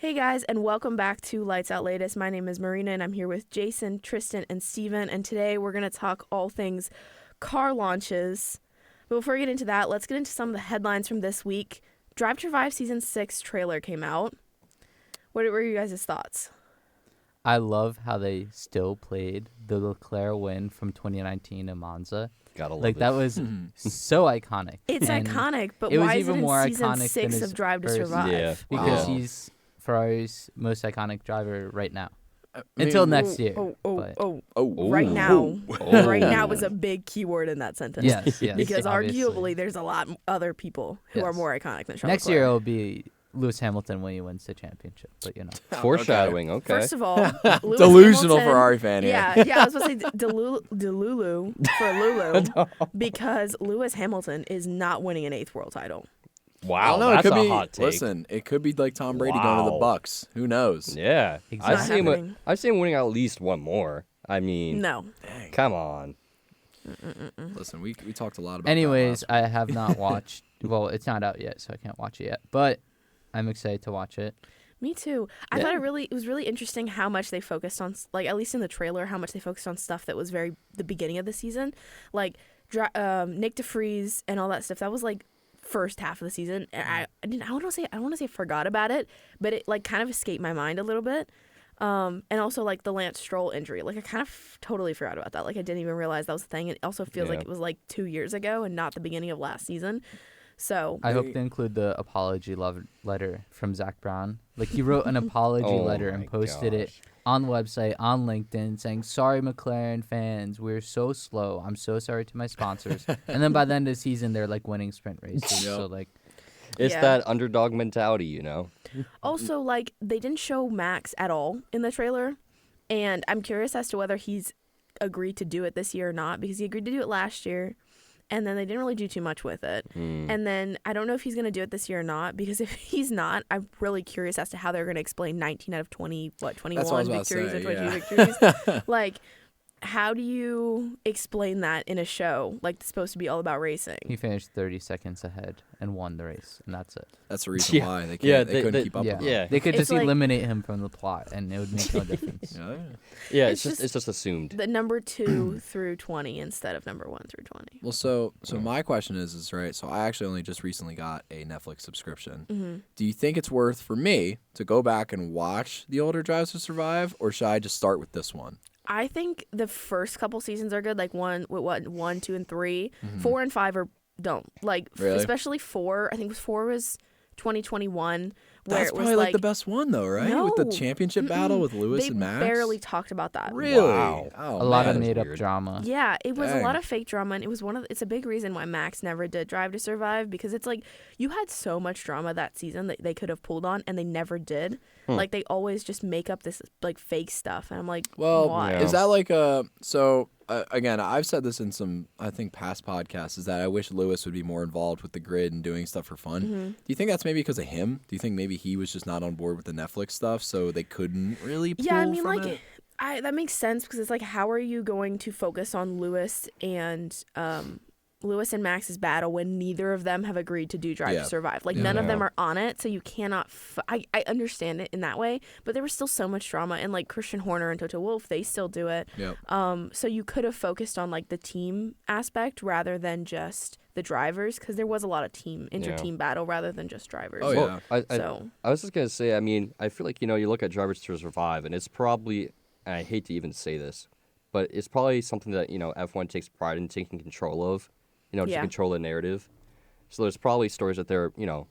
Hey guys, and welcome back to Lights Out Latest. My name is Marina, and I'm here with Jason, Tristan, and Steven, and today we're going to talk all things car launches. But before we get into that, let's get into some of the headlines from this week. Drive to Survive Season 6 trailer came out. What were you guys' thoughts? I love how they still played the Leclerc win from 2019 in Monza. Gotta love Like, it. that was so iconic. It's And iconic, but it was why is even it in more Season iconic than 6 his of Drive to first- Survive? Yeah. Because Wow. he's Ferrari's most iconic driver right now. I mean, Until next year. Oh, but- right now. Oh. Right now was a big keyword in that sentence. Yes. Because obviously. arguably there's a lot other people who are Yes. more iconic than Charles Next Leclerc. year it'll be Lewis Hamilton when he wins the championship. But, you know. Foreshadowing, okay. First of all, Lewis Delusional Hamilton- Ferrari fan here. Yeah, I was supposed to say Delulu for Lulu because Lewis Hamilton is not winning an 8th world title. I Wow, don't know. that's It could a be. hot take. Listen, it could be like Tom Brady going to the Wow. Bucks. Who knows? Yeah. Exactly. I've seen, happening. I've seen winning at least one more. I mean, No. Dang. come on. Listen, we talked a lot about. Anyways, that I have not watched. Well, it's not out yet, so I can't watch it yet. But I'm excited to watch it. Me too. I thought it was really interesting how much they focused on, like, at least in the trailer, how much they focused on stuff that was very the beginning of the season, like Nick DeFries and all that stuff. That was like first half of the season. And I don't want to say forgot about it, but it like kind of escaped my mind a little bit. And also like the Lance Stroll injury, like I kind of totally forgot about that. Like I didn't even realize that was a thing. It also feels like Yeah. it was like 2 years ago and not the beginning of last season. So I hope they include the apology letter from Zach Brown. Like, he wrote an apology Oh letter my and posted it gosh. on the website, on LinkedIn, saying, "Sorry, McLaren fans, we're so slow. I'm so sorry to my sponsors." And then by the end of the season, they're like winning sprint races. Yep. So like, It's Yeah. that underdog mentality, you know? also, like, they didn't show Max at all in the trailer, and I'm curious as to whether he's agreed to do it this year or not, because he agreed to do it last year, and then they didn't really do too much with it. And then I don't know if he's going to do it this year or not, because if he's not, I'm really curious as to how they're going to explain 19 out of 21 That's what I was about to victories and say, 22 yeah. victories. Like, how do you explain that in a show like it's supposed to be all about racing? he finished 30 seconds ahead and won the race, and that's it. That's the reason Yeah. why they can't. Yeah, they they- couldn't they- keep up Yeah. with him. Yeah. They could It's just like- eliminate him from the plot, and it would make no difference. Yeah. Yeah, It's it's just assumed. The number 2 through 20 instead of number 1 through 20. Well, so my question is right. So I actually only just recently got a Netflix subscription. Mm-hmm. Do you think it's worth for me to go back and watch the older Drives to Survive, or should I just start with this one? I think the first couple seasons are good, like 1, 2, and 3. Mm-hmm. 4 and 5 don't like, Really? especially 4. I think 4 was 2021, where That's it was probably like the best one, though, right? With the No. championship battle with Lewis they and Max. barely talked about that. Really? Wow. Oh, A lot man. of that's made-up weird. drama. Yeah, it was a Dang. lot of fake drama, and it was it's a big reason why Max never did Drive to Survive, because it's like you had so much drama that season that they could have pulled on, and they never did. Like, they always just make up this like fake stuff, and I'm like, Well, why? Yeah. is that like a so? Again, I've said this in some, I think, past podcasts. Is that I wish Lewis would be more involved with the grid and doing stuff for fun. Mm-hmm. Do you think that's maybe because of him? Do you think maybe he was just not on board with the Netflix stuff, so they couldn't really pull Yeah, I mean, from like, it? that makes sense, because it's like, how are you going to focus on Lewis and Max's battle when neither of them have agreed to do Drive Yeah. to Survive? Like, Yeah. none of them Yeah. are on it, so you cannot. I understand it in that way, but there was still so much drama, and like Christian Horner and Toto Wolff, they still do it. Yep. So you could have focused on like the team aspect rather than just the drivers, because there was a lot of inter-team battle rather than just drivers. Oh, yeah. I was just gonna say. I mean, I feel like, you know, you look at Drivers to Survive, and it's probably, and I hate to even say this, but it's probably something that, you know, F1 takes pride in taking control of. You know, to Yeah. control the narrative. So there's probably stories that they're, you know,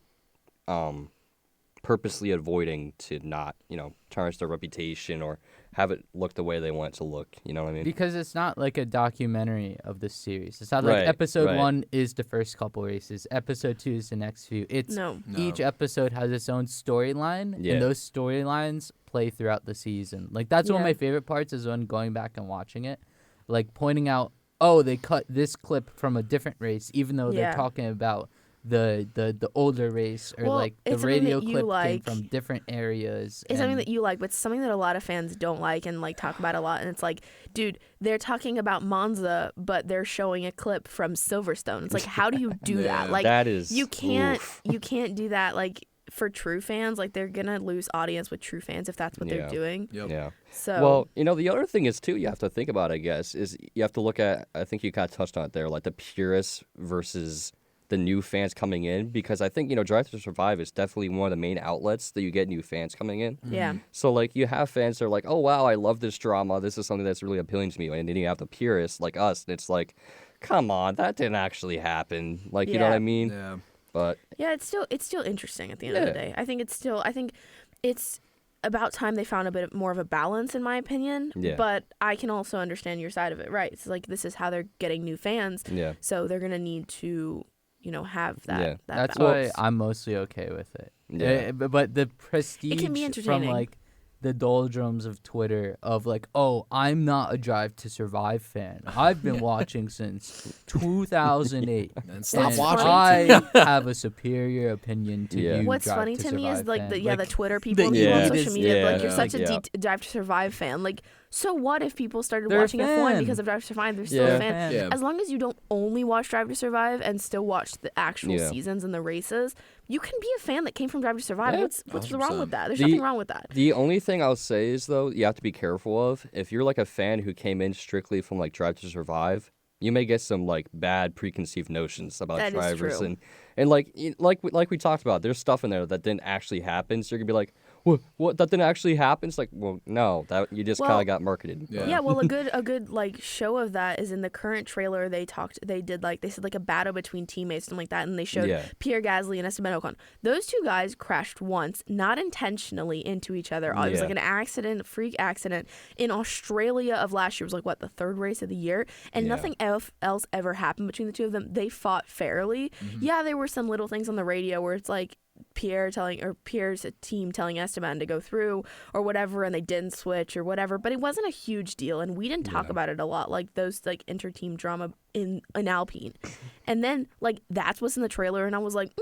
purposely avoiding to not, you know, tarnish their reputation or have it look the way they want it to look. You know what I mean? Because it's not like a documentary of the series. It's not like Right, episode right. 1 is the first couple races. Episode 2 is the next few. It's No. each episode has its own storyline, Yeah. and those storylines play throughout the season. Like, that's one of Yeah. my favorite parts is when going back and watching it, like pointing out, oh, they cut this clip from a different race, even though Yeah. they're talking about the older race, or Well, like the it's something that radio you clip like. came from different areas. It's something and- that you like, but it's something that a lot of fans don't like and like talk about a lot. And it's like, dude, they're talking about Monza, but they're showing a clip from Silverstone. It's like, how do you do Yeah. that? Like, that is you can't oof. you can't do that. Like, for true fans, like they're gonna lose audience with true fans if that's what they're doing. Yep. Yeah. So Well, the other thing is too, you have to think about, I guess, is you have to look at. I think you kind of touched on it there, like the purists versus the new fans coming in, because I think Drive to Survive is definitely one of the main outlets that you get new fans coming in. yeah, So like you have fans that are like, oh wow, I love this drama. This is something that's really appealing to me. And then you have the purists like us, and it's like, come on, that didn't actually happen. Like you know what I mean? Yeah. But yeah, it's still interesting at the end of the day. I think it's about time they found a bit more of a balance, in my opinion. Yeah. But I can also understand your side of it, right? It's like this is how they're getting new fans, yeah, so they're gonna need to, have that. Yeah. that That's balance. why I'm mostly okay with it. Yeah. But the prestige be from entertaining. like the doldrums of Twitter of like, oh, I'm not a Drive to Survive fan. I've been watching since 2008. And stop It's watching. I have a superior opinion to Yeah. you. What's Drive funny to me is Survive like fan. the Twitter people, the people on elitist- social media, like you're yeah, such a yeah. Drive to Survive fan. Like, so what if people started They're a watching F1 fan. because of Drive to Survive? They're still Yeah. a fan. Yeah. As long as you don't only watch Drive to Survive and still watch the actual Yeah. seasons and the races, you can be a fan that came from Drive to Survive. Yeah. What's wrong 100%. with that? There's The- nothing wrong with that. The only thing I'll say is, though, you have to be careful of, if you're like a fan who came in strictly from like Drive to Survive, you may get some like bad preconceived notions about That is drivers, true. and like we talked about, there's stuff in there that didn't actually happen. So you're gonna be like, what that didn't actually happen? It's like, well, no, that you just Well, kind of got marketed. Yeah. Yeah, well, a good like show of that is in the current trailer. They said like a battle between teammates and like that, and they showed Yeah. Pierre Gasly and Esteban Ocon. Those two guys crashed once, not intentionally, into each other. It was Yeah. like an accident, freak accident in Australia of last year. It was like what, the third race of the year, and Yeah. nothing else ever happened between the two of them. They fought fairly. Yeah, there were some little things on the radio where it's like Pierre's team telling Esteban to go through or whatever, and they didn't switch or whatever, but it wasn't a huge deal, and we didn't talk about it a lot, like those like inter-team drama in Alpine. And then like that's what's in the trailer, and I was like,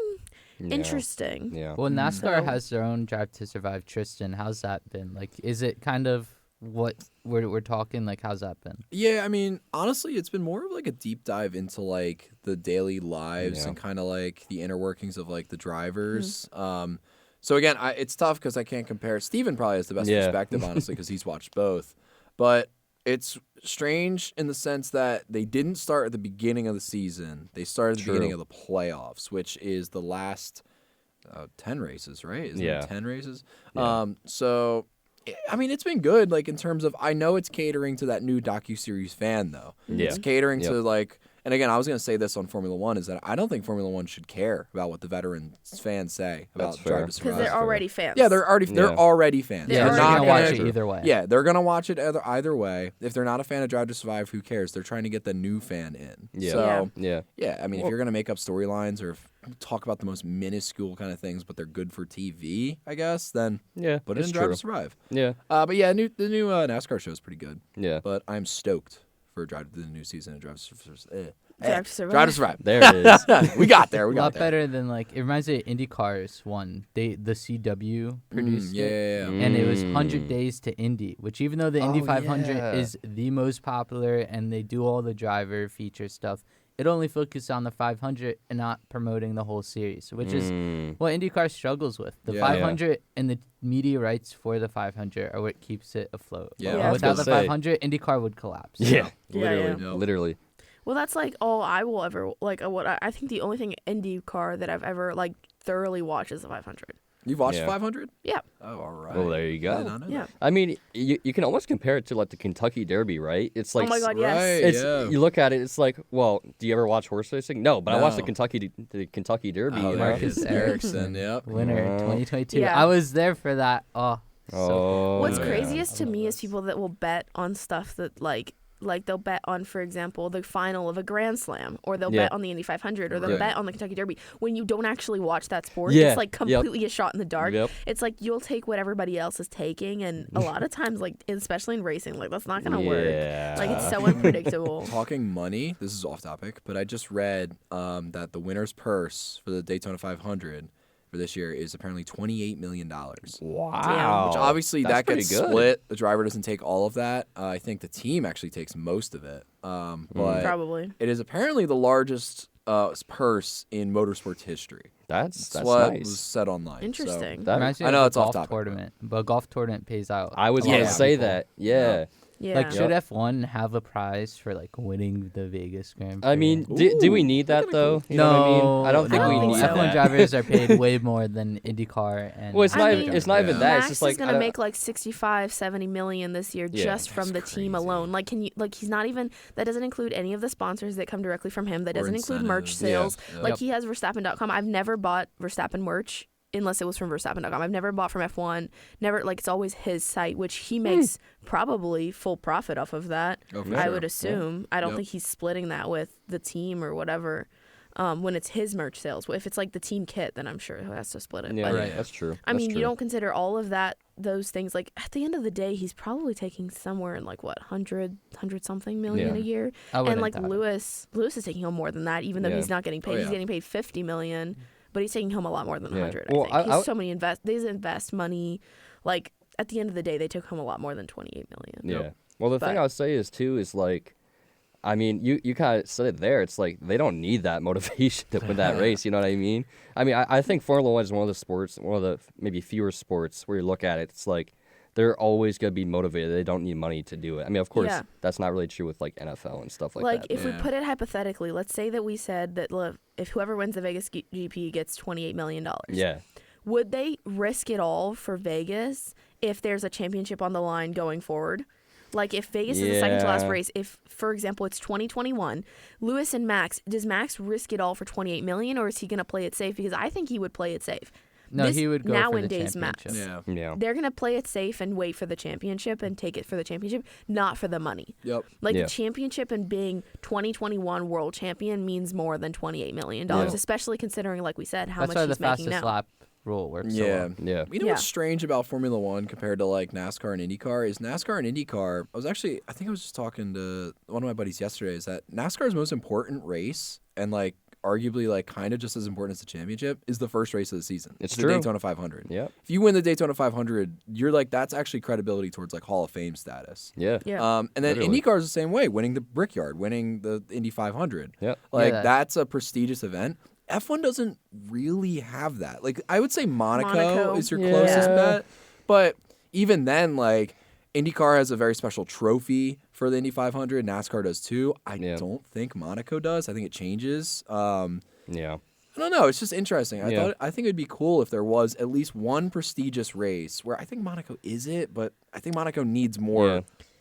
Yeah. interesting. Yeah. Well, NASCAR So- has their own Drive to Survive. Tristan, how's that been? Like, is it kind of what we're talking? Like, how's that been? Yeah, I mean, honestly, it's been more of like a deep dive into like the daily lives Yeah. and kind of like the inner workings of like the drivers. So again, it's tough because I can't compare. Steven probably has the best Yeah. perspective, honestly, because he's watched both. But it's strange in the sense that they didn't start at the beginning of the season. They started at the True. beginning of the playoffs, which is the last 10 races, right? Isn't Yeah. it 10 races? Yeah. So, I mean, it's been good, like, in terms of, I know it's catering to that new docuseries fan, though. Yeah. It's catering Yep. to, like, and again, I was going to say this on Formula One, is that I don't think Formula One should care about what the veteran fans say about That's Drive fair. to Because Survive. they're already fans. Yeah, they're already Yeah. fans. They're Yeah, they're already gonna gonna watch do it either way. Yeah, they're gonna watch it either way. If they're not a fan of Drive to Survive, who cares? They're trying to get the new fan in. Yeah. So Yeah. yeah, I mean, if you're gonna make up storylines or talk about the most minuscule kind of things, but they're good for TV, I guess, then Yeah. put it it's in Drive true. to Survive. Yeah. But yeah, the new NASCAR show is pretty good. Yeah. But I'm stoked for the new season of Drive to Survive. Drive to Survive. Drive to Survive. There it is. We got there. We A got lot there. better than like it reminds me of IndyCar's one. The CW produced yeah, it. yeah, yeah. And it was 100 Days to Indy, which even though the Indy Oh, 500 yeah. is the most popular and they do all the driver feature stuff, it only focuses on the 500 and not promoting the whole series, which is what IndyCar struggles with. The Yeah. 500 and the media rights for the 500 are what keeps it afloat. Yeah, I was Without the gonna say. 500, IndyCar would collapse. Yeah. Yeah, Literally. yeah. Literally. Well, that's like all I will ever like. I think the only thing IndyCar that I've ever like thoroughly watched is the 500. You've watched Yeah. 500? Yeah. Oh, all right. Well, there you I go. did not know Yeah. that. I mean, you can almost compare it to like the Kentucky Derby, right? It's like Oh my God, yes. Right, It's yeah. you look at it, it's like, well, do you ever watch horse racing? No, but I watched the No. Kentucky Derby. Oh, you know? there it Marcus is. Erickson, yep. Winner 2022. Yeah. I was there for that. Oh, so Oh, What's yeah. craziest to I love me is this. people that will bet on stuff that like they'll bet on, for example, the final of a Grand Slam, or they'll Yeah. bet on the Indy 500, or they'll Right. bet on the Kentucky Derby. When you don't actually watch that sport, Yeah. it's like Yep. completely a shot in the dark. Yep. It's like you'll take what everybody else is taking, and a lot of times, like especially in racing, like that's not gonna work. Yeah. Like it's so unpredictable. Talking money, this is off topic, but I just read that the winner's purse for the Daytona 500 for this year is apparently $28 million. Wow. Which obviously That's that pretty gets good. split. The driver doesn't take all of that. I think the team actually takes most of it. But Probably. it is apparently the largest purse in motorsports history. That's what nice. was said online. Interesting. So. That- Reminds me I of know a it's off golf topic, tournament, but golf tournament pays out. I was a lot gonna of say people. that. Yeah. Yeah. Like, should F1 have a prize for like winning the Vegas Grand Prix? I mean, do we need that though? You know what I mean? I don't think we don't need think so. F1 that. drivers are paid way more than IndyCar and. Well, it's I not. mean, It's not even Yeah. that. Max It's just like is gonna make like 65, 70 million this year Yeah. just from the That's team crazy. alone. Like, he's not even. That doesn't include any of the sponsors that come directly from him. That Or doesn't include merch incentives. sales. Yeah. Like Yep. he has Verstappen.com. I've never bought Verstappen merch unless it was from Verstappen.com. I've never bought from F1. Never, like, it's always his site, which he makes probably full profit off of that. Oh, for I sure. would assume. I don't Yep. think he's splitting that with the team or whatever. When it's his merch sales, if it's like the team kit, then I'm sure he has to split it. Yeah, But, right. That's true. I mean, That's you true. don't consider all of those things. Like, at the end of the day, he's probably taking somewhere in like what 100 something million Yeah. a year. I And wouldn't like doubt it. Lewis is taking home more than that, even though Yeah. he's not getting paid. Oh, He's yeah. getting paid 50 million, but he's taking home a lot more than Yeah. 100. Well, I think I- he's so many they invest money. Like, at the end of the day, they took home a lot more than 28 million. Yeah. Well, the thing But- I would say is too is like, I mean, you kind of said it there. It's like they don't need that motivation to win that race. You know what I mean? I think Formula One is one of the sports, one of the maybe fewer sports where you look at it. It's like they're always gonna be motivated. They don't need money to do it. I mean, of course, Yeah. that's not really true with like NFL and stuff like Like, that. if we Yeah. put it hypothetically, let's say that we said that if whoever wins the Vegas GP gets $28 million. Yeah. Would they risk it all for Vegas if there's a championship on the line going forward? Like, if Vegas is the second to last Yeah. race, if, for example, it's 2021, Lewis and Max, does Max risk it all for 28 million, or is he going to play it safe? Because I think he would play it safe. No, This he would go for the nowadays Max. championship. Yeah. Yeah. They're going to play it safe and wait for the championship and take it for the championship, not for the money. Yep. Like, Yeah. the championship and being 2021 world champion means more than $28 million, Yeah. especially considering, like we said, how That's why much the he's making fastest now. lap rule works. So Yeah. well. Yeah. You know Yeah. what's strange about Formula One compared to like NASCAR and IndyCar is NASCAR and IndyCar. I think I was just talking to one of my buddies yesterday. Is that NASCAR's most important race and like arguably like kind of just as important as the championship is the first race of the season. It's the true. Daytona 500. Yeah. If you win the Daytona 500, you're like that's actually credibility towards like Hall of Fame status. Yeah. Yeah. And then Literally. IndyCar is the same way, winning the Brickyard, winning the Indy 500. Yeah. Like Yeah. that's a prestigious event. F1 doesn't really have that. Like I would say Monaco is your Yeah. closest bet, but even then, like IndyCar has a very special trophy for the Indy 500. NASCAR does too. I Yeah. don't think Monaco does. I think it changes. Yeah. I don't know. It's just interesting. Yeah. I think it'd be cool if there was at least one prestigious race where I think Monaco is it, but I think Monaco needs more. Yeah.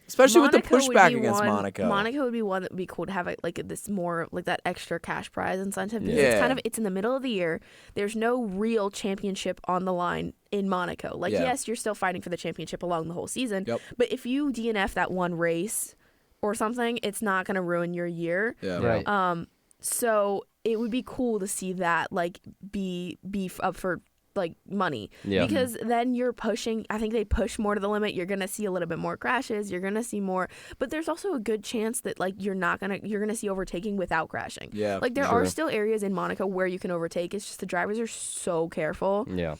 Especially with the Monaco would pushback be against one- Monaco. Monaco would be one that would be cool to have like this more like that extra cash prize incentive because Yeah. it's kind of it's in the middle of the year. There's no real championship on the line in Monaco. Like Yeah. yes, you're still fighting for the championship along the whole season. Yep. But if you DNF that one race or something, it's not going to ruin your year. Yeah. Right. So it would be cool to see that like be up for like money Yeah. because then you're pushing. I think they push more to the limit. You're gonna see a little bit more crashes. You're gonna see more, but there's also a good chance that like you're gonna see overtaking without crashing. Yeah. Like there Sure. are still areas in Monaco where you can overtake. It's just the drivers are so careful Yeah.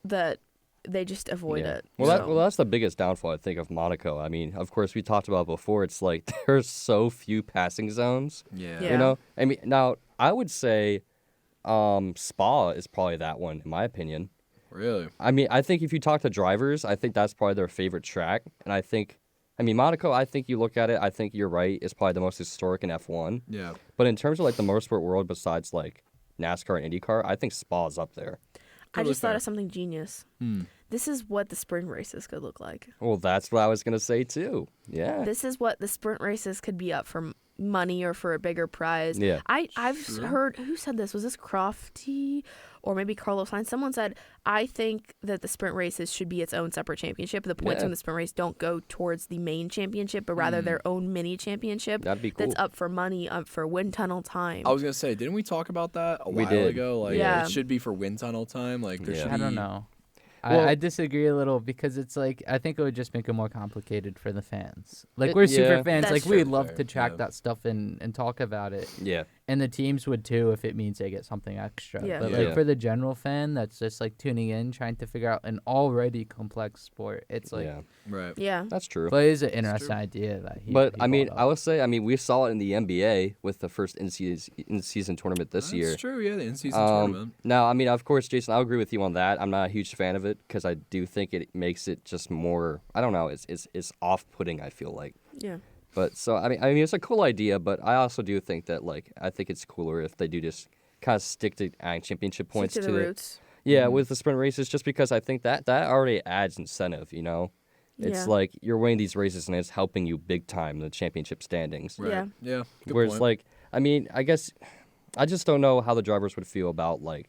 that they just avoid Yeah. it. Well, So- that's the biggest downfall I think of Monaco. I mean, of course, we talked about before. It's like there's so few passing zones. Yeah. Yeah. You know, I mean, now I would say, Spa is probably that one in my opinion. Really. I mean, I think if you talk to drivers, I think that's probably their favorite track, and I mean, Monaco. I think you look at it, I think you're right. It's probably the most historic in F1. Yeah. But in terms of like the motorsport world, besides like NASCAR and IndyCar, I think Spa is up there. I Totally just thought fair. of something genius. Hmm. This is what the sprint races could look like. Well, that's what I was gonna say too. Yeah. This is what the sprint races could be up for money or for a bigger prize. Yeah. I've heard, who said this? Was this Crofty or maybe Carlos Sainz? Someone said, I think that the sprint races should be its own separate championship. The points Yeah. from the sprint race don't go towards the main championship, but rather their own mini championship. That'd be cool. That's up for money, up for wind tunnel time. I was gonna say, didn't we talk about that a We while did. ago? Like, Yeah. it should be for wind tunnel time. Like, there Yeah. should I be. don't know. Well- I disagree a little because it's like I think it would just make it more complicated for the fans. Like It- we're yeah. super fans, That's like we true. love to Fair, track yeah. that stuff and talk about it. Yeah. And the teams would too if it means they get something extra. Yeah. But Yeah. like for the general fan that's just like tuning in, trying to figure out an already complex sport, it's like, yeah, Right. Yeah. that's true. but it is an true. interesting idea that he. But he I mean, brought I up. would say, I mean, we saw it in the NBA with the first in-season tournament this That's year. true. Yeah, the in-season tournament. Now, I mean, of course, Jason, I'll agree with you on that. I'm not a huge fan of it because I do think it makes it just more. I don't know. It's off-putting. I feel like. Yeah. But so I mean, it's a cool idea, but I also do think that like I think it's cooler if they do just kind of stick to championship points Stick to the roots. Yeah, with the sprint races, just because I think that already adds incentive. You know, it's Yeah. like you're winning these races and it's helping you big time in the championship standings. Right. Yeah. Yeah. Good Whereas point. like I mean, I guess I just don't know how the drivers would feel about like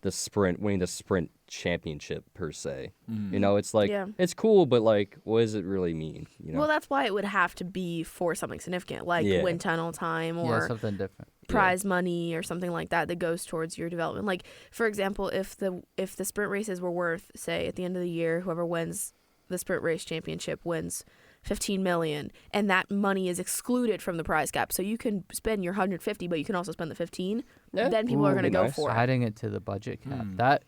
the sprint winning the sprint championship per se. You know, it's like Yeah. it's cool, but like, what does it really mean? You know, Well, that's why it would have to be for something significant, like Yeah. wind tunnel time yeah, or something different. prize money or something like that that goes towards your development. Like, for example, if the sprint races were worth, say, at the end of the year, whoever wins the sprint race championship wins 15 million, and that money is excluded from the prize cap. So you can spend your 150, but you can also spend the 15. Yeah. Then people Ooh, are going to be go nice. for it. Adding it to the budget cap. That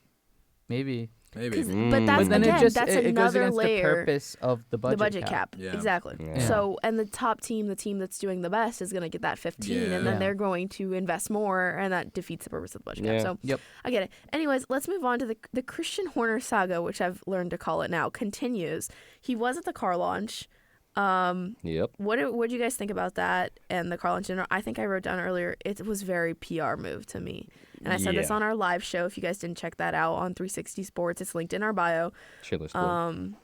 maybe. Maybe. But that's But then again, it just that's it goes another against the layer. purpose of the budget, The budget cap. Yeah. Exactly. Yeah. So, and the top team, the team that's doing the best, is going to get that 15, Yeah. and then Yeah. they're going to invest more, and that defeats the purpose of the budget Yeah. cap. So, Yep. I get it. Anyways, let's move on to the Christian Horner saga, which I've learned to call it now, continues. He was at the car launch. Yep. What do you guys think about that and the car launch in general? I think I wrote down earlier it was very PR move to me. And I said this Yeah. on our live show. If you guys didn't check that out on 360 Sports, it's linked in our bio. Shitless boy.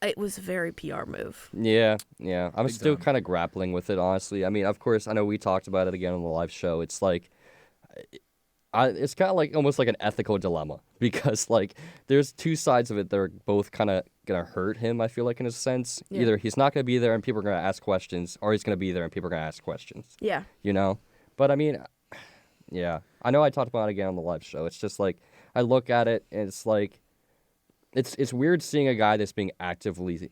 It was a very PR move. Yeah. I'm Big still time. kind of grappling with it, honestly. I mean, of course, I know we talked about it again on the live show. It's like, it's kind of like almost like an ethical dilemma because like there's two sides of it that are both kind of gonna hurt him. I feel like in a sense, Yeah. either he's not gonna be there and people are gonna ask questions, or he's gonna be there and people are gonna ask questions. Yeah. You know. But I mean, yeah, I know I talked about it again on the live show. It's just like I look at it and it's like. It's weird seeing a guy that's being actively,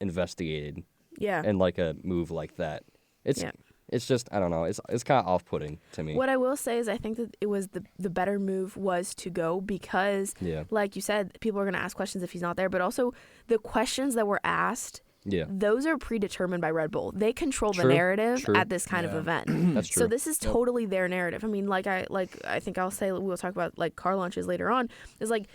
investigated Yeah. and like a move like that. Yeah. It's just I don't know. It's kind of off-putting to me. What I will say is I think that it was the better move was to go because, Yeah. like you said, people are going to ask questions if he's not there. But also the questions that were asked, Yeah, those are predetermined by Red Bull. They control the True, narrative true. at this kind of Yeah. event. that's true. So this is totally their narrative. I mean, I think I'll say we'll talk about like car launches later on. Is like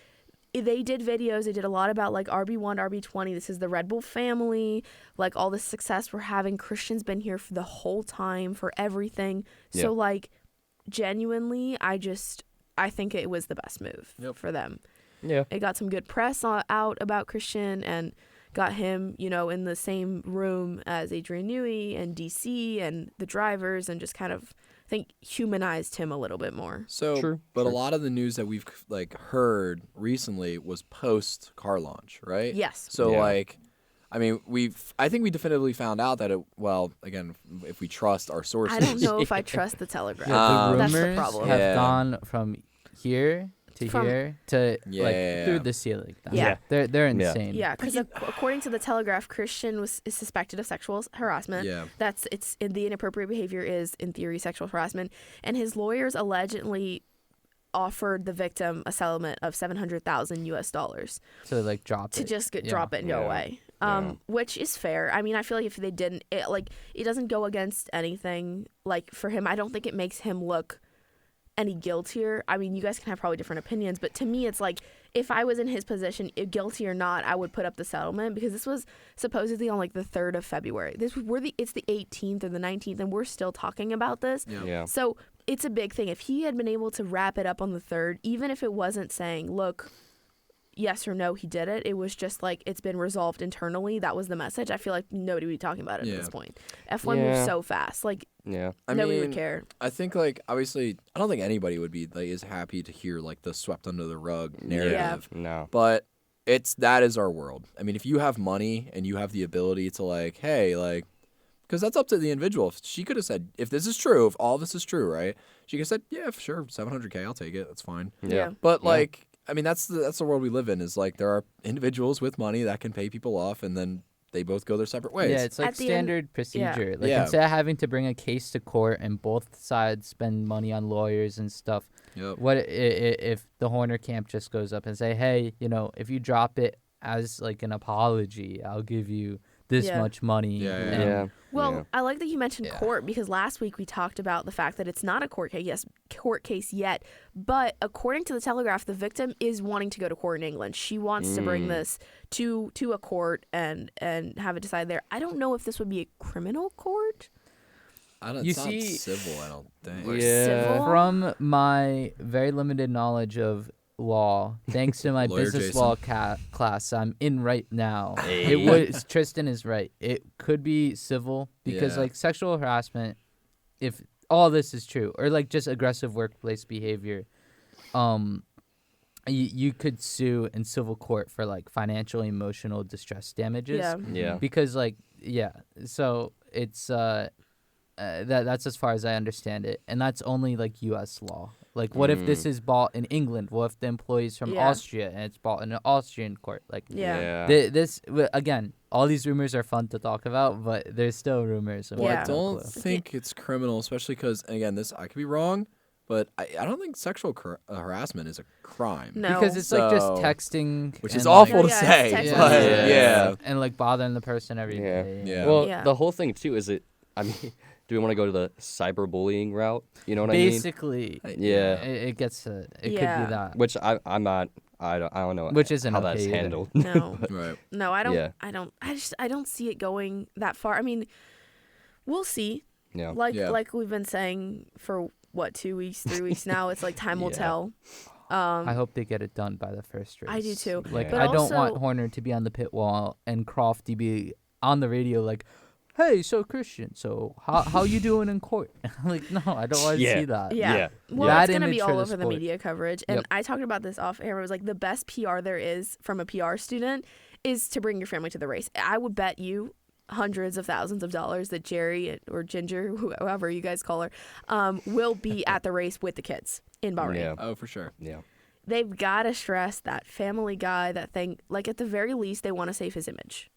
they did videos. They did a lot about like RB1, RB20. This is the Red Bull family. Like all the success we're having. Christian's been here for the whole time for everything. Yeah. So like genuinely, I think it was the best move Yep. for them. yeah, It got some good press out about Christian and got him, in the same room as Adrian Newey and DC and the drivers and just kind of, I think, humanized him a little bit more. So, True, but true. a lot of the news that we've like heard recently was post car launch, right? Yes. So Yeah. I think we definitively found out that again, if we trust our sources. I don't know if I trust the Telegraph. The That's the rumors problem. have Yeah. gone from here to From- here to Yeah. like through the ceiling. Yeah. They're Yeah. insane. Yeah, because according to the Telegraph, Christian is suspected of sexual harassment. Yeah. The inappropriate behavior is in theory sexual harassment, and his lawyers allegedly offered the victim a settlement of $700,000 To like drop to it. just Yeah. drop it and go Yeah. away. Yeah. Which is fair. I mean, I feel like if they didn't, it doesn't go against anything. Like for him, I don't think it makes him look any guiltier. I mean, you guys can have probably different opinions, but to me, it's like if I was in his position, guilty or not, I would put up the settlement because this was supposedly on like the 3rd of February. It's the 18th or the 19th, and we're still talking about this. yeah, So it's a big thing. If he had been able to wrap it up on the 3rd, even if it wasn't saying, look, yes or no, he did it. It was just like it's been resolved internally. That was the message. I feel like nobody would be talking about it Yeah. at this point. F1 Yeah. moves so fast. Like yeah, nobody would care. I think obviously I don't think anybody would be as happy to hear the swept under the rug narrative. No, But that is our world. I mean, if you have money and you have the ability to because that's up to the individual. If she could have said, if this is true, if all this is true, right? She could have said, yeah, sure, $700K, I'll take it. That's fine. yeah, But Yeah. I mean, that's the world we live in. Is there are individuals with money that can pay people off and then they both go their separate ways. Yeah, it's like At the end- standard procedure. Like Yeah. instead of having to bring a case to court and both sides spend money on lawyers and stuff, Yep. what if the Horner camp just goes up and say, hey, if you drop it as like an apology, I'll give you this Yeah. much money. Yeah, yeah, and- Yeah. Well, yeah. I like that you mentioned Yeah. court because last week we talked about the fact that it's not a court case yet, but according to the Telegraph, the victim is wanting to go to court in England. She wants to bring this to a court and have it decided there. I don't know if this would be a criminal court. It's not see- civil, I don't think. Or Yeah. civil. From my very limited knowledge of law, thanks to my Lawyer business Jason. law class I'm in right now, Hey. it was Tristan is right. It could be civil because Yeah. like sexual harassment, if all this is true, or like just aggressive workplace behavior, you could sue in civil court for like financial emotional distress damages. Yeah. Yeah. Because like so it's that's as far as I understand it, and that's only like U.S. law. Like, what if this is bought in England? What if the employee's from Yeah. Austria and it's bought in an Austrian court? Like, Yeah. again, all these rumors are fun to talk about, but there's still rumors. And we Well, Yeah. I have no don't clue. think it's criminal, especially because, again, I could be wrong, but I don't think sexual harassment is a crime. No. Because it's like just So- texting, Which and, is awful Oh, to yeah, say, it's but texting. yeah. and like bothering the person every Yeah. day. Yeah. Well, Yeah. the whole thing too is I mean, do we want to go to the cyberbullying route? You know what Basically, I mean? Yeah. it gets it could Yeah. be that, Which I'm not. I don't know. which isn't how okay that's either. handled. No. Right. No, I don't. Yeah. I don't see it going that far. I mean, we'll see. Yeah. Like we've been saying for what 2 weeks, 3 weeks now. It's like time will Yeah. tell. I hope they get it done by the first race. I do too. Like, But I don't want also- Horner to be on the pit wall and Croft to be on the radio like, hey, so Christian, so how you doing in court? Like, no, I don't want to Yeah. see that. Yeah. Yeah. Well, Bad it's gonna image be for all the over the sport. media coverage, and Yep. I talked about this off air. It was like the best PR there is from a PR student is to bring your family to the race. I would bet you hundreds of thousands of dollars that Jerry or Ginger, whoever you guys call her, will be at the race with the kids in Bahrain. Yeah. Oh, for sure. Yeah. They've got to stress that family guy, that thing. Like at the very least, they want to save his image.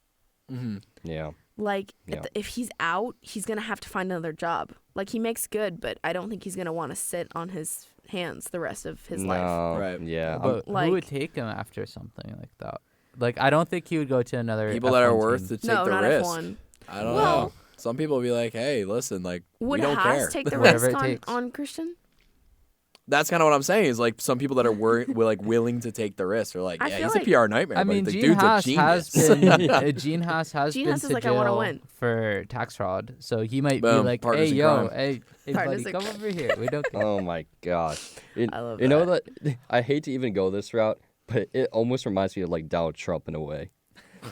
Mm-hmm. Yeah. Like Yeah. if he's out, he's gonna have to find another job. Like he makes good, but I don't think he's gonna want to sit on his hands the rest of his life. No. Right. Yeah. But Like- who would take him after something like that? Like, I don't think he would go to another People that are F1 worth team. to take No, the not risk. F1. I don't Well- know. Some people will be like, hey, listen, like, Would we don't Haas care. take the Whatever risk it takes. on Christian? That's kind of what I'm saying is like some people that are willing to take the risk are like, I yeah, feel he's like- a PR nightmare. I but mean, the Gene dude's Haas a has genius. been Gene Haas has Gene been Haas is to like, I wanna jail win. for tax fraud, so he might Boom, be like, partners "Hey, in yo, crime. hey, Partners buddy, in come over here. We don't care." Oh my gosh. I love You know that I hate to even go this route, but it almost reminds me of like Donald Trump in a way.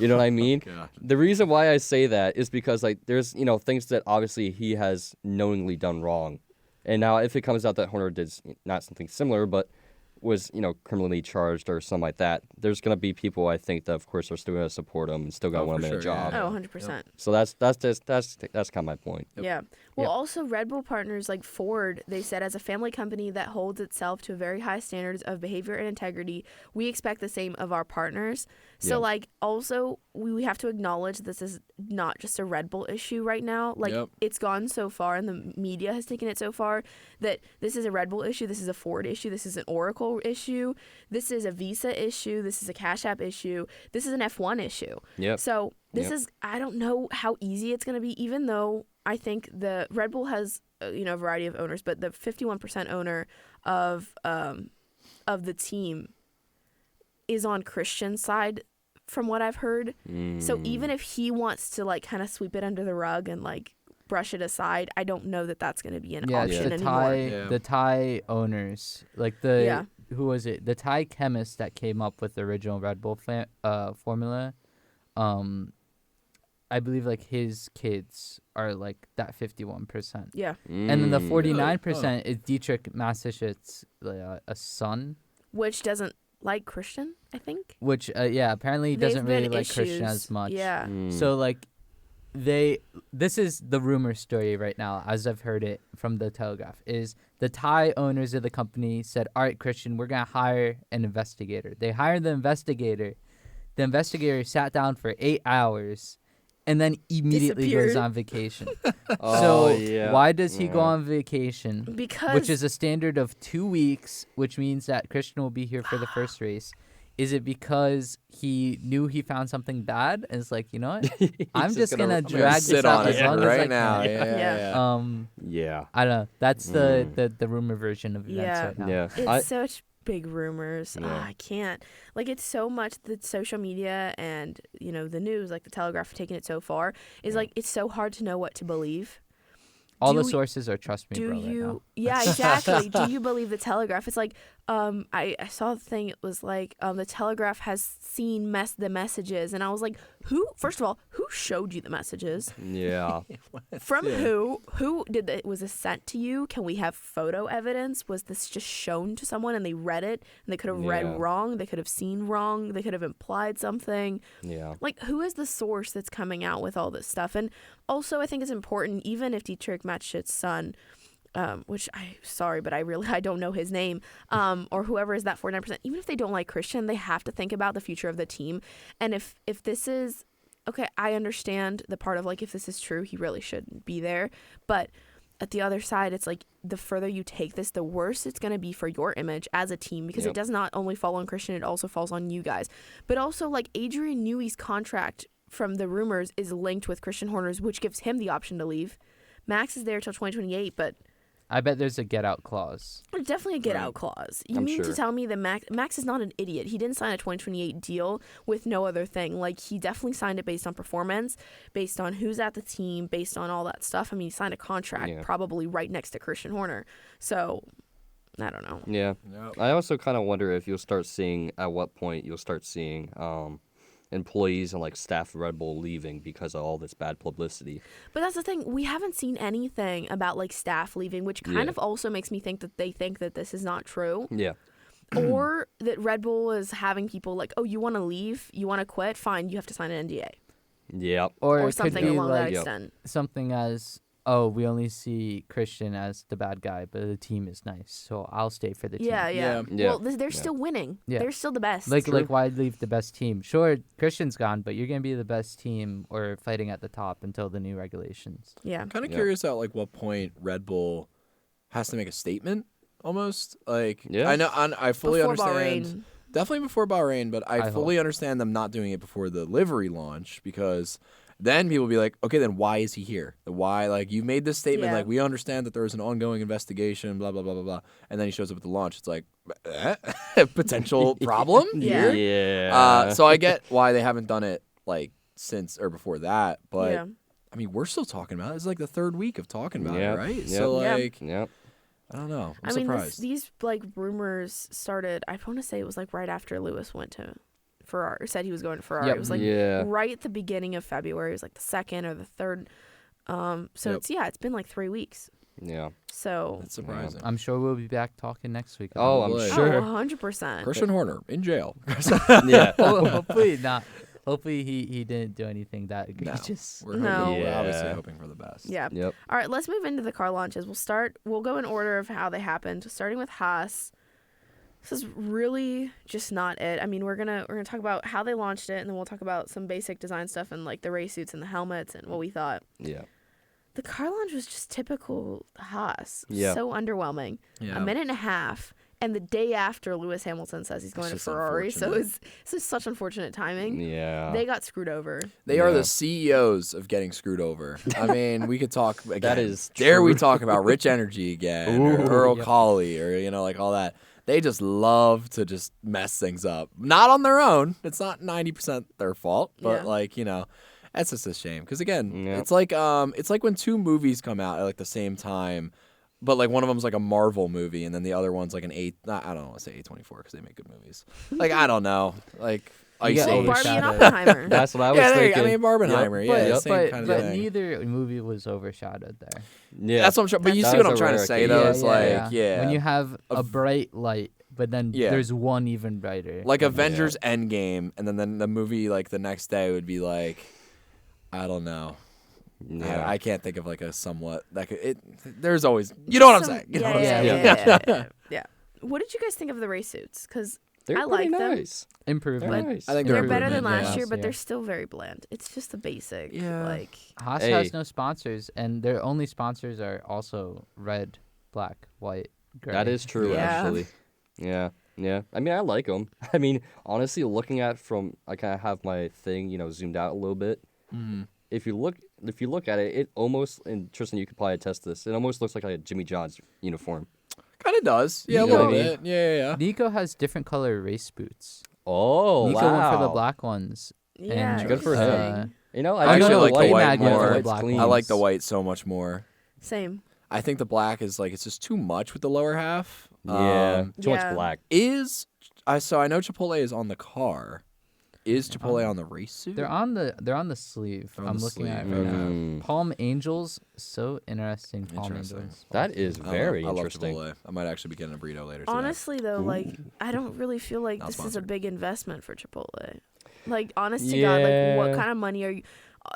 You know what I mean? God. The reason why I say that is because like there's things that obviously he has knowingly done wrong, and now if it comes out that Horner did not something similar, but was criminally charged or something like that, there's gonna be people I think that of course are still gonna support him and still gonna Oh, want for him in a sure, job. yeah. Oh, 100%. So that's kind of my point. Yep. Yeah. Well, Yep. also Red Bull partners like Ford, they said as a family company that holds itself to very high standards of behavior and integrity, we expect the same of our partners. So Yeah. like also we have to acknowledge this is not just a Red Bull issue right now. Like Yep. it's gone so far and the media has taken it so far that this is a Red Bull issue, this is a Ford issue, this is an Oracle issue, this is a Visa issue, this is a Cash App issue, this is an F1 issue. Yep. So this Yep. is, I don't know how easy it's going to be, even though I think the Red Bull has, a variety of owners, but the 51% owner of the team is on Christian's side from what I've heard. So even if he wants to like kind of sweep it under the rug and like brush it aside, I don't know that that's going to be an Yeah, it's option the anymore. Thai, Yeah. the Thai owners, like who was it? The Thai chemist that came up with the original Red Bull formula. I believe like his kids are like that 51%, Yeah, and then the Mm. 49% is Dietrich Mateschitz, a son, which doesn't like Christian, I think. which apparently he They've doesn't really been like Christian issues. as much. Yeah. Mm. So like this is the rumor story right now, as I've heard it from the Telegraph, is the Thai owners of the company said, all right, Christian, we're going to hire an investigator. They hired the investigator. The investigator sat down for 8 hours, and then immediately goes Disappeared. on vacation. Oh, So yeah. why does he go Yeah. on vacation? Because Which is a standard of 2 weeks, which means that Christian will be here for the first race. Is it because he knew he found something bad and is like, you know what? I'm just gonna I'm gonna drag this sit out on as it long as I right now. can. Yeah. Yeah. I don't know. That's the rumor version of events Yeah. right now. Yeah. it's such big rumors. Yeah. I can't. Like, it's so much that social media and, the news, like the Telegraph taking it so far, is like, it's so hard to know what to believe. All the Do- sources are trust me, Do bro. Right you? now. Yeah, exactly. Do you believe the Telegraph? It's like, I saw the thing. It was like, the Telegraph has seen the messages, and I was like, who? First of all, who showed you the messages? Yeah. From who? Who did it? Was this sent to you? Can we have photo evidence? Was this just shown to someone and they read it and they could have read Yeah. wrong? They could have seen wrong. They could have implied something. Yeah. Like, who is the source that's coming out with all this stuff? And also, I think it's important, even if Dietrich Mateschitz' son, which but I don't know his name, or whoever is that 49%, even if they don't like Christian, they have to think about the future of the team. And if this is, okay, I understand the part of, like, if this is true, he really shouldn't be there. But at the other side, it's like, the further you take this, the worse it's going to be for your image as a team, because it does not only fall on Christian, it also falls on you guys. But also, like, Adrian Newey's contract from the rumors is linked with Christian Horner's, which gives him the option to leave. Max is there till 2028, but I bet there's a get out clause. there's definitely a get out clause. You I'm mean to sure. tell me that Max is not an idiot? He didn't sign a 2028 deal with no other thing. Like, he definitely signed it based on performance, based on who's at the team, based on all that stuff. I mean, he signed a contract probably right next to Christian Horner. So, I don't know. Yeah. Yep. I also kind of wonder if at what point you'll start seeing employees and like staff of Red Bull leaving because of all this bad publicity. But that's the thing. We haven't seen anything about, like, staff leaving, which kind of also makes me think that they think that this is not true. Yeah. Or that Red Bull is having people like, oh, you want to leave? You want to quit? Fine, you have to sign an NDA. Yeah. Or it something could be along that like extent. something as, oh, we only see Christian as the bad guy, but the team is nice, so I'll stay for the team. Yeah. Yeah. Well, they're still winning. Yeah. They're still the best. Like why leave the best team? Sure, Christian's gone, but you're gonna be the best team or fighting at the top until the new regulations. yeah. I'm kind of Yeah. curious at like what point Red Bull has to make a statement. Almost like Yeah. I know I fully Before understand. Bahrain. Definitely before Bahrain, but I I fully understand them not doing it before the livery launch, because then people will be like, okay, then why is he here? Why, like, you made this statement, Yeah. like, we understand that there is an ongoing investigation, blah, blah, blah, blah, blah. And then he shows up at the launch. It's like, potential problem Yeah. here? Yeah. So I get why they haven't done it, like, since or before that. But, Yeah. I mean, we're still talking about it. It's like the third week of talking about Yep. it, right? Yep. So, Yeah. like, Yep. I don't know. I'm I mean, surprised. these like rumors started. I want to say it was like right after Lewis went to Ferrari, or said he was going to Ferrari. Yep. It was like Yeah. right at the beginning of February. It was like the 2nd or the 3rd. So Yep. it's been like 3 weeks. Yeah. So That's surprising. I'm sure we'll be back talking next week. Oh, I'm Probably. sure. 100%. Christian Horner in jail. Yeah. Hopefully not. Hopefully he didn't do anything that No. egregious. We're, No. hoping, we're Yeah. obviously hoping for the best. Yeah. Yep. All right, let's move into the car launches. We'll go in order of how they happened, starting with Haas. This is really just not it. I mean, we're gonna talk about how they launched it, and then we'll talk about some basic design stuff and like the race suits and the helmets and what we thought. Yeah. The car launch was just typical Haas. Yeah. So underwhelming. Yeah. A minute and a half, and the day after Lewis Hamilton says he's going to just Ferrari. So unfortunate. it's just such unfortunate timing. Yeah. They got screwed over. They are Yeah. the CEOs of getting screwed over. I mean, we could talk again. That is Dare we true. talk about Rich Energy again, or Ooh, Earl yep. Colley, or like all that. They just love to just mess things up. Not on their own. It's not 90% their fault, but Yeah. that's just a shame. Because again, Yeah. it's like when two movies come out at like the same time. But like one of them's like a Marvel movie, and then the other one's like an I don't want to say A24 because they make good movies. Like I don't know, like Ice get Well, Age. Barbie and overshadowed. Oppenheimer. That's what I was Yeah, there you thinking. go. I mean Barbenheimer. Yep. Yeah, but, same kind of thing. neither movie was overshadowed there. Yeah. That's what I'm trying. But you That see what was I'm a trying to rare say, occasion. though. Yeah, It's like, yeah, When you have a bright light, but then Yeah. there's one even brighter. like Avengers Endgame, and then the movie like the next day would be like, I don't know. Yeah. I can't think of like a somewhat that could. There's always, you know what I'm saying. You know what I'm saying? Yeah. What did you guys think of the race suits? Because They're I pretty like them. nice. Improvement. They're nice. I think They're they're better than improvement, last yeah. year, but Yeah. they're still very bland. It's just the basic. Yeah. Like Haas Hey. has no sponsors, and their only sponsors are also red, black, white, gray. That is true, Yeah. actually. Yeah, yeah. I mean, I like them. I mean, honestly, looking at from, I kind of have my thing, zoomed out a little bit. Mhm. If you look at it, it almost, and Tristan, you could probably attest this. It almost looks like a Jimmy John's uniform. Kind of does. Yeah, You a know little what I mean? bit. Yeah. Nico has different color race boots. Oh, Nico wow. went for the black ones. yeah, And, Good for him. interesting. I actually like the white more. more. The black I like the ones. white so much more. Same. I think the black is like it's just too much with the lower half. Yeah, too Yeah. much black. So I know Chipotle is on the car. Is Chipotle on the race suit? They're on the sleeve. They're on I'm the looking at it sleeve, right now. Mm. Palm Angels, so interesting. Palm Interesting. Angels. That is very I love interesting. Chipotle. I might actually be getting a burrito later today. Honestly, though, like I don't really feel like Not this is a sponsored. big investment for Chipotle. Like, honest to God, like what Yeah. kind of money are you?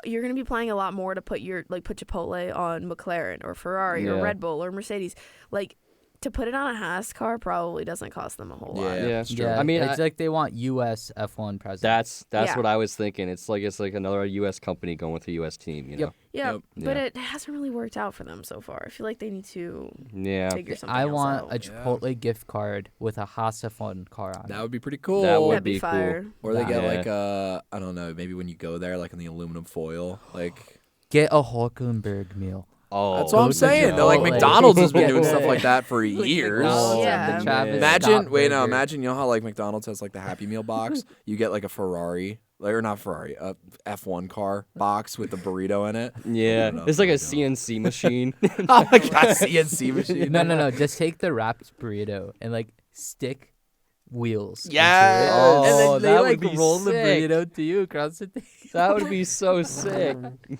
You're gonna be paying a lot more to put Chipotle on McLaren or Ferrari or Yeah. Red Bull or Mercedes. Like to put it on a Haas car probably doesn't cost them a whole lot. Yeah, it's true. Yeah, I mean, it's like they want U.S. F1 presence. that's Yeah. what I was thinking. It's like another U.S. company going with a U.S. team. You know? Yeah, Yep. but Yeah. it hasn't really worked out for them so far. I feel like they need to Yeah. figure something I else want out. a Chipotle gift card with a Haas F1 car on That it. would be pretty cool. That would That'd be be cool. fire. Or they get Yeah. like I don't know, maybe when you go there, like in the aluminum foil, like Get a Hulkenberg meal. Oh, that's what I'm Go to saying. They're like Chipotle. McDonald's has been doing stuff like that for Like years. McDonald's Yeah. and the Travis Imagine, Scott wait, no, burger. imagine you know how like McDonald's has like the Happy Meal box. You get like a Ferrari, like or not Ferrari, a F1 car box with the burrito in it. Yeah, Open up it's like the a CNC machine. Oh my god, CNC machine. No. Just take the wrapped burrito and like stick wheels. into Yes. it. Oh, and then they that like would be roll the sick. burrito to you across the thing. That would be so sick. I would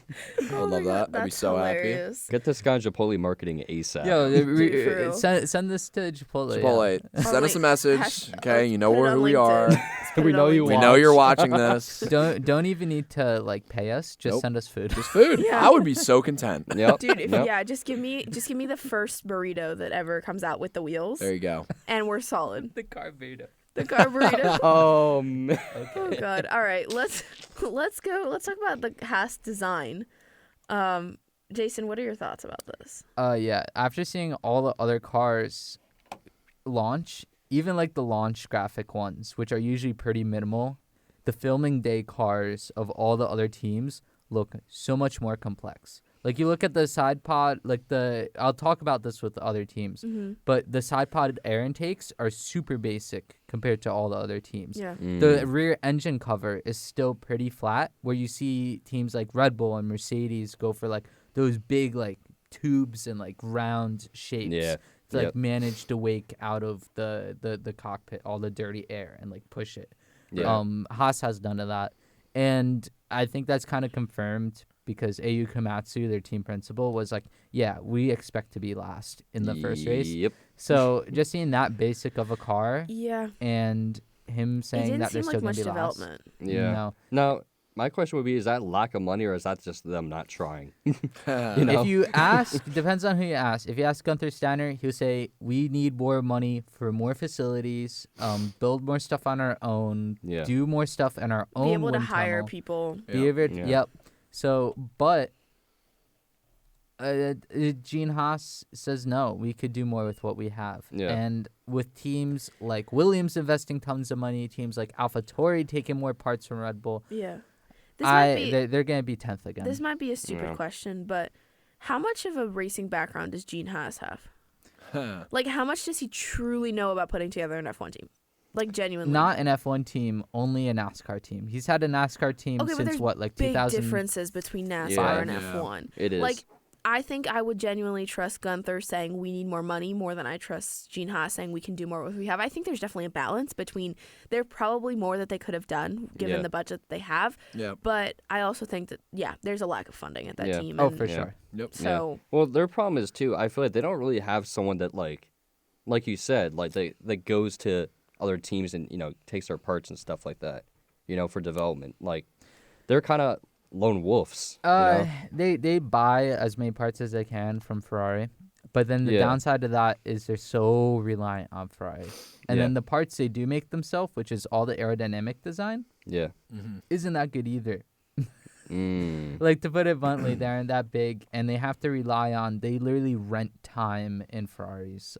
Oh love my that. God, I'd be that's so happy. hilarious. Get this guy on Chipotle marketing ASAP. Yo, Dude, for real. send this to Chipotle. Chipotle, send us a message. Okay, you know Put it on who we are. LinkedIn. Just put We it know on you LinkedIn. We watch. know you're watching this. Don't even need to like pay us. Just Nope. send us food. Just food. Yeah. I would be so content. Yep. Dude, if, yep. yeah, just give me the first burrito that ever comes out with the wheels, There you go. and we're solid. The car burrito. The car burrito. Oh man. Oh God! All right, let's go. Let's talk about the Haas design. Jason, what are your thoughts about this? Yeah. After seeing all the other cars launch, even like the launch graphic ones, which are usually pretty minimal, the filming day cars of all the other teams look so much more complex. Like you look at the side pod, I'll talk about this with the other teams, but the side pod air intakes are super basic compared to all the other teams. Yeah. The rear engine cover is still pretty flat, where you see teams like Red Bull and Mercedes go for like those big like tubes and like round shapes Yeah. to like Yep. manage to wake out of the cockpit all the dirty air and like push it. Yeah. Haas has none of that, and I think that's kind of confirmed because Au Komatsu, their team principal, was like, yeah, we expect to be last in the first race. Yep. So just seeing that basic of a car Yeah. and him It saying didn't that they're seem still like going much to be last. development. Yeah. No. Now, my question would be: is that lack of money, or is that just them not trying? You know? If you ask, depends on who you ask. If you ask Gunther Steiner, he'll say we need more money for more facilities, build more stuff on our own, Yeah. do more stuff in our own Be able to wind hire tunnel. people. Be able, Yeah. Yep. So, but Gene Haas says no. We could do more with what we have. Yeah. And with teams like Williams investing tons of money, teams like AlphaTauri taking more parts from Red Bull, Yeah. This might be they're going to be 10th again. this might be a stupid Yeah. question, but how much of a racing background does Gene Haas have? Like, how much does he truly know about putting together an F1 team? Like, genuinely. Not an F1 team, only a NASCAR team. He's had a NASCAR team Okay, but since there's what, like big 2000? differences between NASCAR Yeah. and Yeah. F1. It is. Like, I think I would genuinely trust Gunther saying we need more money more than I trust Gene Haas saying we can do more with what we have. I think there's definitely a balance between there probably more that they could have done given Yeah. the budget that they have. Yeah. But I also think that, yeah, there's a lack of funding at that Yeah. team. Oh, and for Yeah. sure. Yep. So, Well, their problem is too. I feel like they don't really have someone that like you said, like that goes to other teams and takes their parts and stuff like that. For development. Like they're kind of lone wolves. They buy as many parts as they can from Ferrari, But then the Yeah. downside to that is they're so reliant on Ferrari. And Yeah. then the parts they do make themselves, which is all the aerodynamic design, Yeah. isn't that good either. Mm. Like, to put it bluntly, they aren't that big, and they have to rely on, they literally rent time in Ferrari's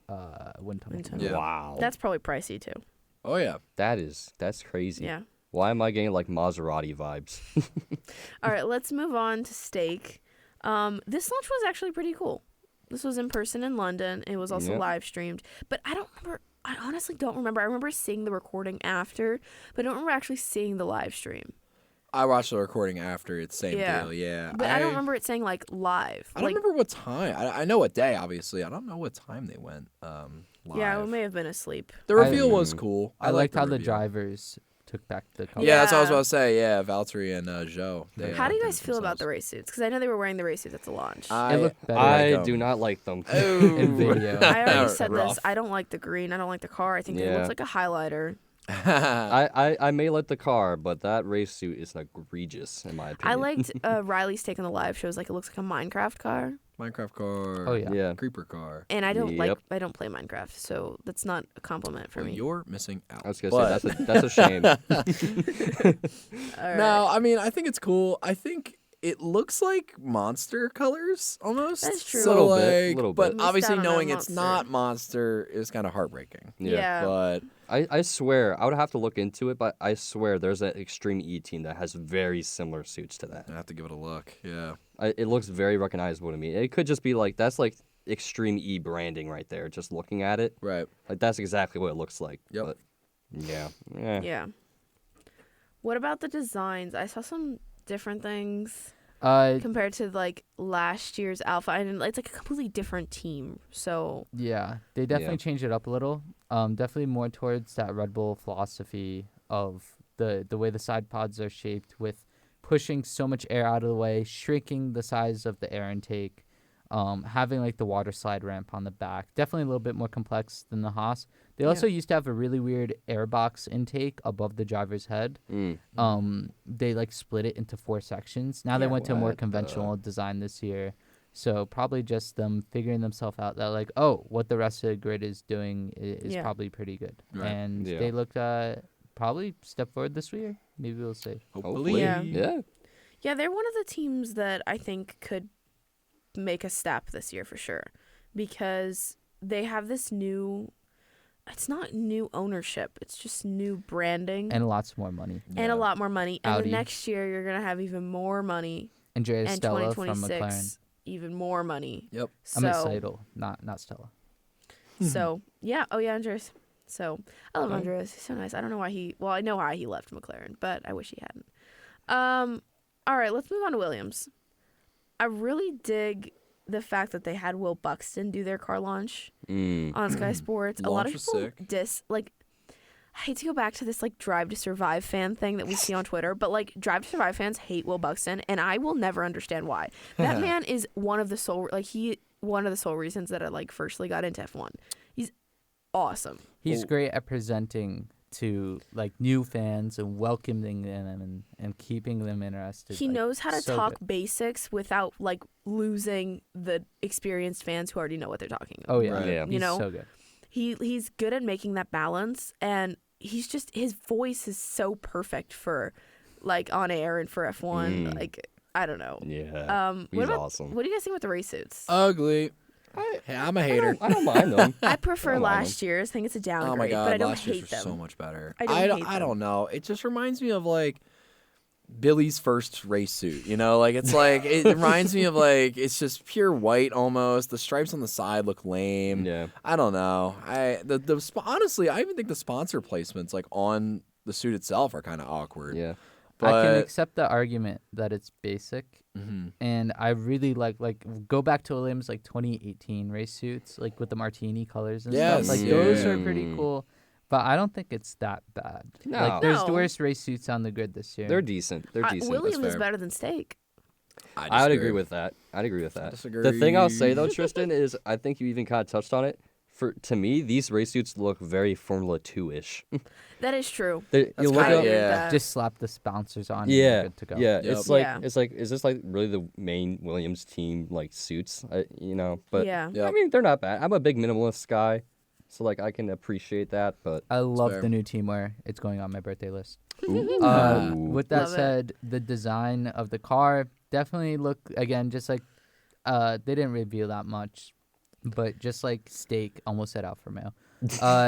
wind tunnel. Wind tunnel. Yeah. Wow. That's probably pricey too. Oh yeah. That's crazy. Yeah. Why am I getting like Maserati vibes? All right, let's move on to steak. This launch was actually pretty cool. This was in person in London. It was also Yep. live streamed. But I honestly don't remember. I remember seeing the recording after, but I don't remember actually seeing the live stream. I watched the recording after. It's same Yeah. deal. Yeah. But I don't remember it saying like live. I don't remember what time. I know what day, obviously. I don't know what time they went. Live. Yeah, we may have been asleep. The reveal was cool. I liked how the reveal. drivers took back the color. Yeah, that's what I was Yeah. about to say. Yeah, Valtteri and Joe. They, How do you did guys it feel about themselves. the race suits? Because I know they were wearing the race suits at the launch. It looked better. I like do 'em. not like them. in video. I already said Rough. this. I don't like the green. I don't like the car. I think it Yeah. looks like a highlighter. I may like the car, but that race suit is egregious in my opinion. I liked Riley's take on the live shows. Like it looks like a Minecraft car, Minecraft car. Oh, yeah. Yeah. Creeper car. and I don't Yep. I don't play Minecraft, so that's not a compliment for Well, me. you're missing out. I was gonna But- say that's a shame. All right. No, I mean I think it's cool. I think it looks like monster colors almost. That's true. So Little bit, like, little but bit. Missed obviously out on that knowing it's monster. not monster is kind of heartbreaking. Yeah. But I swear I would have to look into it, but I swear there's an Extreme E team that has very similar suits to that. I have to give it a look. Yeah. It looks very recognizable to me. It could just be like that's like Extreme E branding right there. Just looking at it, Right. like that's exactly what it looks like. Yep. But, yeah. Eh. Yeah. What about the designs? I saw some different things compared to like last year's Alpha, and it's like a completely different team. So Yeah, they definitely Yeah. changed it up a little. Definitely more towards that Red Bull philosophy of the way the side pods are shaped, with pushing so much air out of the way, shrinking the size of the air intake, having like the water slide ramp on the back. Definitely a little bit more complex than the Haas. They also used to have a really weird airbox intake above the driver's head. Mm. They like split it into 4 sections. Now they Yeah. went to a more What the- conventional design this year. So probably just them figuring themselves out that like, oh, what the rest of the grid is doing is Yeah. probably pretty good. Right. And Yeah. they looked probably step forward this year. Maybe we'll see. Hopefully. Yeah. Yeah. yeah, they're one of the teams that I think could make a step this year for sure, because they have this new. It's not new ownership. It's just new branding And lots more money. and a lot more money. And Audi. the next year you're gonna have even more money, Andrea and Stella from 2026 McLaren. even more money. Yep. I meant So Seidel, not Stella. so yeah, oh yeah, Andres. So I love Okay. Andres. He's so nice. I don't know why I know why he left McLaren, but I wish he hadn't. All right, let's move on to Williams. I really dig the fact that they had Will Buxton do their car launch Mm. on Sky Sports. A lot Launch of was people sick. I hate to go back to this like Drive to Survive fan thing that we see on Twitter, but like Drive to Survive fans hate Will Buxton, and I will never understand why. That man is one of the sole reasons that I like firstly got into F1. He's awesome. He's Oh. great at presenting to like new fans and welcoming them and keeping them interested. He like, knows how to so talk good. basics without like losing the experienced fans who already know what they're talking about. Oh yeah, Right. Yeah. He's You know? so good. He's good at making that balance, and he's just his voice is so perfect for like on air and for F1. Mm. Like I don't know. Yeah. What He's about, awesome. What do you guys think about the race suits? Ugly. Hey, I'm a hater. I don't mind them. I prefer don't mind last year's. I think it's a downgrade, Oh my god, but I don't last year's hate was them. so much better. I don't hate I them. don't know. It just reminds me of like Billy's first race suit. You know, like it's like it reminds me of like it's just pure white almost. The stripes on the side look lame. Yeah. I don't know. Honestly, I even think the sponsor placements like on the suit itself are kind of awkward. Yeah. I can But accept the argument that it's basic, Mhm. and I really like go back to Williams like 2018 race suits like with the martini colors and Yes, stuff. Like yeah. those are pretty Mm. cool, but I don't think it's that bad. No. Like there's No. worse race suits on the grid this year. They're decent. They're decent. Williams is fair. better than Steak. I would agree disagree. with that. I'd agree with that. Disagree. The thing I'll say though, Tristan, is I think you even kind of touched on it. to me, these race suits look very Formula 2-ish. That is true. You That's look I at agree with yeah. that. Just slap the sponsors on. And yeah, you're good to go. yeah. Yep. It's like Yeah. is this like really the main Williams team like suits? But Yeah. Yep. I mean they're not bad. I'm a big minimalist guy, so like I can appreciate that. But I love fair. the new team wear. It's going on my birthday list. Ooh. With that Love it. said, the design of the car definitely look again just like they didn't reveal that much, but just like steak, almost said Alfa Romeo.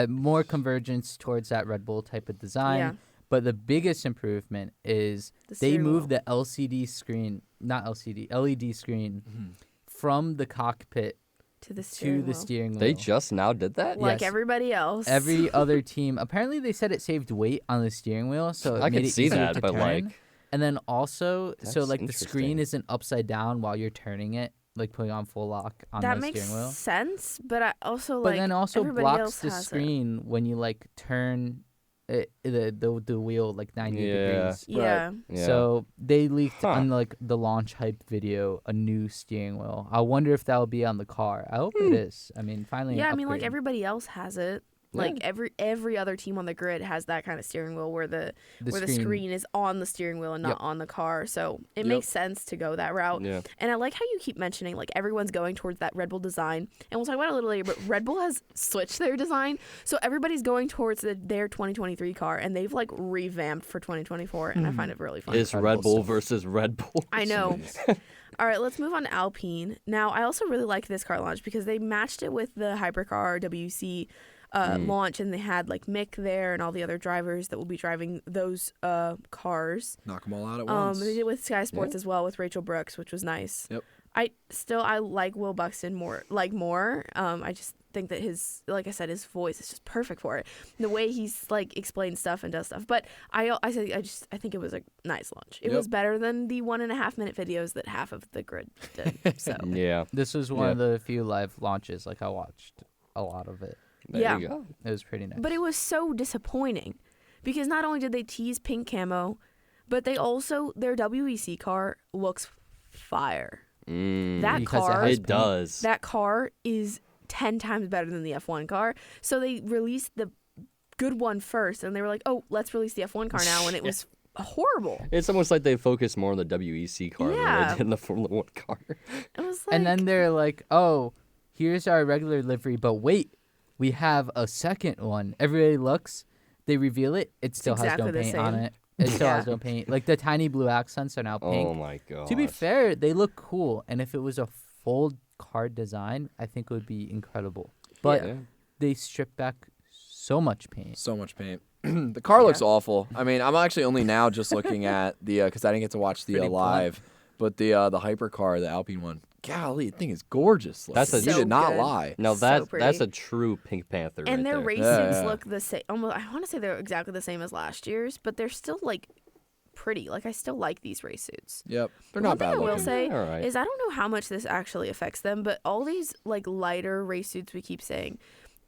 More convergence towards that Red Bull type of design. Yeah. But the biggest improvement is The they steering moved wheel. the LCD screen, not LCD, LED screen Mhm. from the cockpit To the to steering the wheel. steering wheel. They just now did that. Like Yes. everybody else. Every other team, apparently they said it saved weight on the steering wheel, so it I made could it see easier that, to but turn. like And then also, so That's like the screen interesting. isn't upside down while you're turning it, like putting on full lock on that the makes steering wheel. sense, but I also But like then also everybody blocks else the has it. screen when you like turn the wheel like 90 Yeah. degrees. Yeah. yeah. So they leaked Huh. on like the launch hype video a new steering wheel. I wonder if that'll be on the car. I hope it is. I mean, finally. Yeah, an I mean, like upgrade. everybody else has it. Like every other team on the grid has that kind of steering wheel where the screen is on the steering wheel and not Yep. on the car. So it Yep. makes sense to go that route. Yeah. And I like how you keep mentioning like everyone's going towards that Red Bull design. And we'll talk about it a little later, but Red Bull has switched their design. So everybody's going towards their 2023 car and they've like revamped for 2024 and I find it really fun. It's Red Bull versus Red Bull. I know. All right, let's move on to Alpine. Now, I also really like this car launch because they matched it with the hypercar WC launch, and they had like Mick there and all the other drivers that will be driving those cars. Knock them all out at once. They did it with Sky Sports as well with Rachel Brooks, which was nice. Yep. I like Will Buxton more. I just think that his, like I said, his voice is just perfect for it. The way he's like explains stuff and does stuff. But I think it was a nice launch. It Yep. was better than the 1.5-minute videos that half of the grid did. So Yeah. This was one of the few live launches. Like I watched a lot of it. There Yeah. you go. It was pretty nice. But it was so disappointing because not only did they tease pink camo, but they also their WEC car looks fire. That Because car, has It does. that car is 10 times better than the F1 car. So they released the good one first, and they were like, "Oh, let's release the F1 car now," and it was horrible. It's almost like they focus more on the WEC car than Yeah. they did in the Formula 1 car. It was like, And then they're like, "Oh, here's our regular livery, but wait, we have a second one." Everybody looks, they reveal it. It still exactly has no the paint on same. it. It still Yeah. has no paint. Like the tiny blue accents are now pink. Oh my god. To be fair, they look cool, and if it was a full car design, I think it would be incredible. But Yeah. they stripped back so much paint. So much paint. The car looks awful. I mean, I'm actually only now just looking at the because I didn't get to watch the Pretty live, but the hypercar, the Alpine one. Golly, the thing is gorgeous. Like, That's a- you So did not good. lie. No, So that's pretty. a true Pink Panther and right their there. race Yeah, suits yeah. look the same. Almost, I want to say they're exactly the same as last year's, but they're still like pretty. Like I still like these race suits. Yep, they're One not thing bad I will looking. say All right. is I don't know how much this actually affects them, but all these like lighter race suits we keep saying,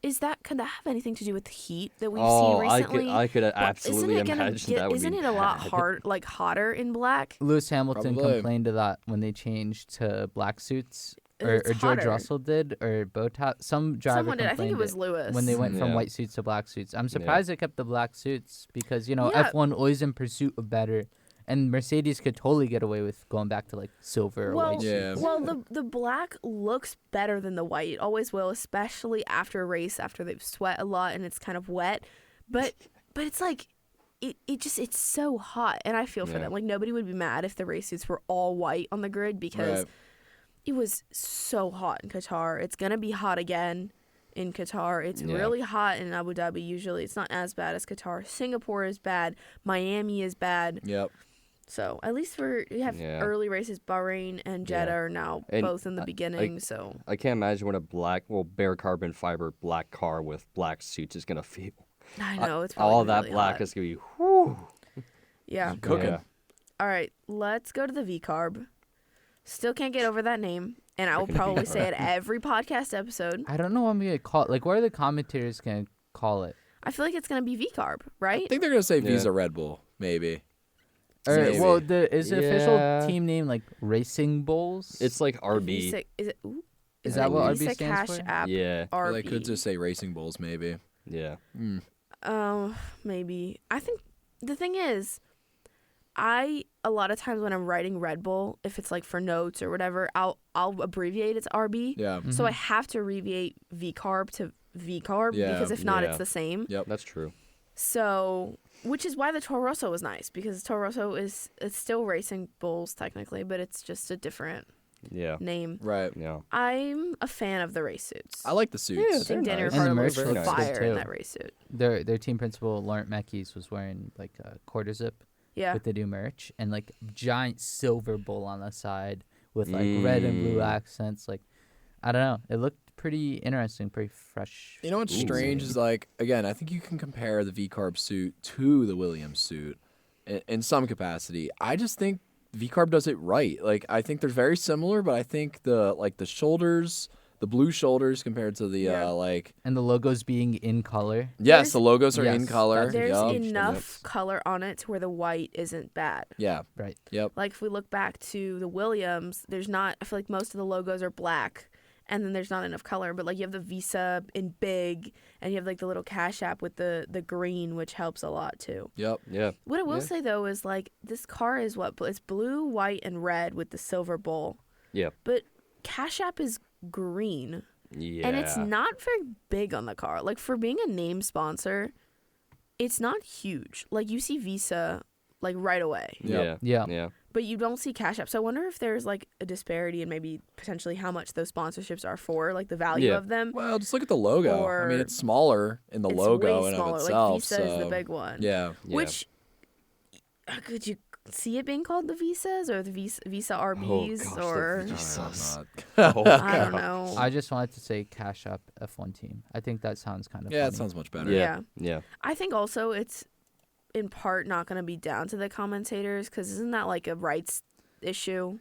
could that have anything to do with the heat that we've seen recently? I could Well, absolutely isn't it gonna imagine that would isn't be it a lot bad. hotter in black? Lewis Hamilton Probably. complained to that when they changed to black suits, or It's George hotter. Russell did, or Bottas. Some driver Someone did. I think it complained was Lewis. when they went from Yeah. white suits to black suits. I'm surprised they kept the black suits because Yeah. F1 always in pursuit of better, and Mercedes could totally get away with going back to like silver or Well, white Yeah. suits. well, the black looks better than the white. It always will, especially after a race, after they've sweat a lot and it's kind of wet. But it's like it's so hot, and I feel for Yeah. them. Like nobody would be mad if the race suits were all white on the grid because Right. it was so hot in Qatar. It's gonna be hot again in Qatar. It's Yeah. really hot in Abu Dhabi. Usually, it's not as bad as Qatar. Singapore is bad. Miami is bad. Yep. So at least we have Yeah. early races. Bahrain and Jeddah Yeah. are now And both in the beginning. So I can't imagine what a bare carbon fiber black car with black suits is gonna feel. I know it's probably All that really black hot. is gonna be whew. Yeah. Cooking. Yeah. All right, let's go to the V carb. Still can't get over that name, and I will probably say it every podcast episode. I don't know what I'm gonna call it. Like, what are the commentators gonna call it? I feel like it's gonna be V carb, right? I think they're gonna say Yeah. Visa Red Bull, maybe. Or, Maybe. well, is the Yeah. official team name like Racing Bulls? It's like RB. Is it? Ooh, Is it that what Visa RB stands Cash for? App Yeah. Or RB? they could just say Racing Bulls, maybe. Yeah. Maybe. I think the thing is, a lot of times when I'm writing Red Bull, if it's like for notes or whatever, I'll abbreviate it's RB. Yeah. So I have to abbreviate VCarb to VCarb Yeah. because if not, Yeah. it's the same. Yep. That's true. So, which is why the Toro Rosso was nice, because Toro Rosso it's still Racing Bulls technically, but it's just a different Yeah. name. Right. Yeah. I'm a fan of the race suits. I like the suits. I think Danny nice. And the Ricciardo merch was looks good fire in too. that race suit. Their team principal Laurent Mekies was wearing like a quarter zip Yeah. with the new merch and like giant silver bull on the side with like red and blue accents. Like, I don't know, it looked pretty interesting, pretty fresh. You know what's Ooh. strange is like, again, I think you can compare the V-Carb suit to the Williams suit in some capacity. I just think V-Carb does it right. Like, I think they're very similar, but I think the shoulders, the blue shoulders compared to the Yeah. And the logos being in color. yes, the logos are in Yes, color. that's There's Yup. enough color on it to where the white isn't bad. Yeah. Right. Yep. Like if we look back to the Williams, there's not. I feel like most of the logos are black, and then there's not enough color. But like you have the Visa in big, and you have like the little Cash App with the green, which helps a lot too. Yep. Yeah. What I will Yeah. say though is like this car is it's blue, white, and red with the silver bowl. Yeah. But Cash App is green, Yeah. and it's not very big on the car. Like for being a name sponsor, it's not huge. Like you see Visa like right away. Yeah. Yeah. Yeah. But you don't see Cash App. So I wonder if there's like a disparity in maybe potentially how much those sponsorships are for, like the value Yeah. of them. Well, just look at the logo. I mean, Or it's smaller in the It's logo way and smaller. of Like itself. Visa is the so, big one. Yeah. Yeah. Which could you see it being called the Visas or the Visa RBs gosh, the or Visas. Oh, I don't know. I just wanted to say Cash App F1 team. I think that sounds kind of yeah, funny. it sounds much better. Yeah. Yeah. I think also it's in part not going to be down to the commentators because isn't that like a rights issue?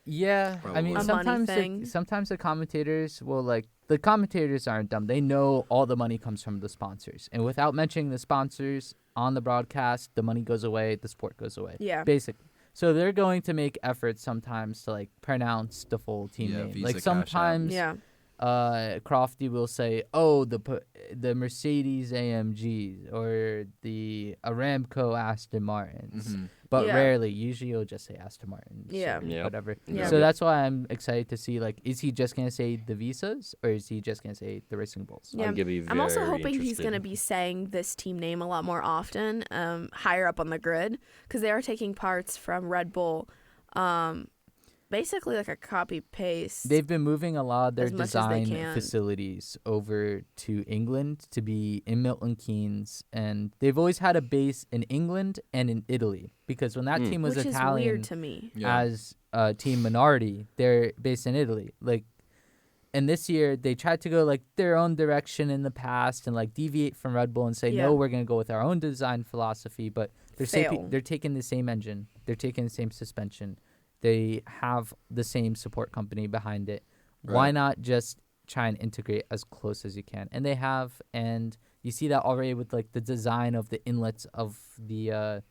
Yeah, I mean, Probably. A money sometimes thing. sometimes the commentators will like the commentators aren't dumb. They know all the money comes from the sponsors, and without mentioning the sponsors on the broadcast, the money goes away, the sport goes away. Yeah. Basically. So they're going to make efforts sometimes to like pronounce the full team Yeah, name. Visa, Like Cash App. sometimes Yeah. Crofty will say, "Oh, the Mercedes AMGs or the Aramco Aston Martins," Mhm. but Yeah. rarely. Usually, you'll just say Aston Martins. Yeah. or Yep. whatever. Yeah. So that's why I'm excited to see like, is he just gonna say the Visas or is he just gonna say the Racing Bulls? Yeah. I'm gonna be I'm also very hoping he's interested. going to be saying this team name a lot more often, higher up on the grid, because they are taking parts from Red Bull, basically like a copy paste. They've been moving a lot of their As much as they design can. facilities over to England to be in Milton Keynes, and they've always had a base in England and in Italy because when that team was which is Italian weird to me. Yeah. as a team minority, they're based in Italy. Like, and this year they tried to go like their own direction in the past and like deviate from Red Bull and say Yeah. no, we're gonna go with our own design philosophy, but Fail. they're taking the same engine, they're taking the same suspension. They have the same support company behind it. Why Right. not just try and integrate as close as you can? And they have, and you see that already with like the design of the inlets of the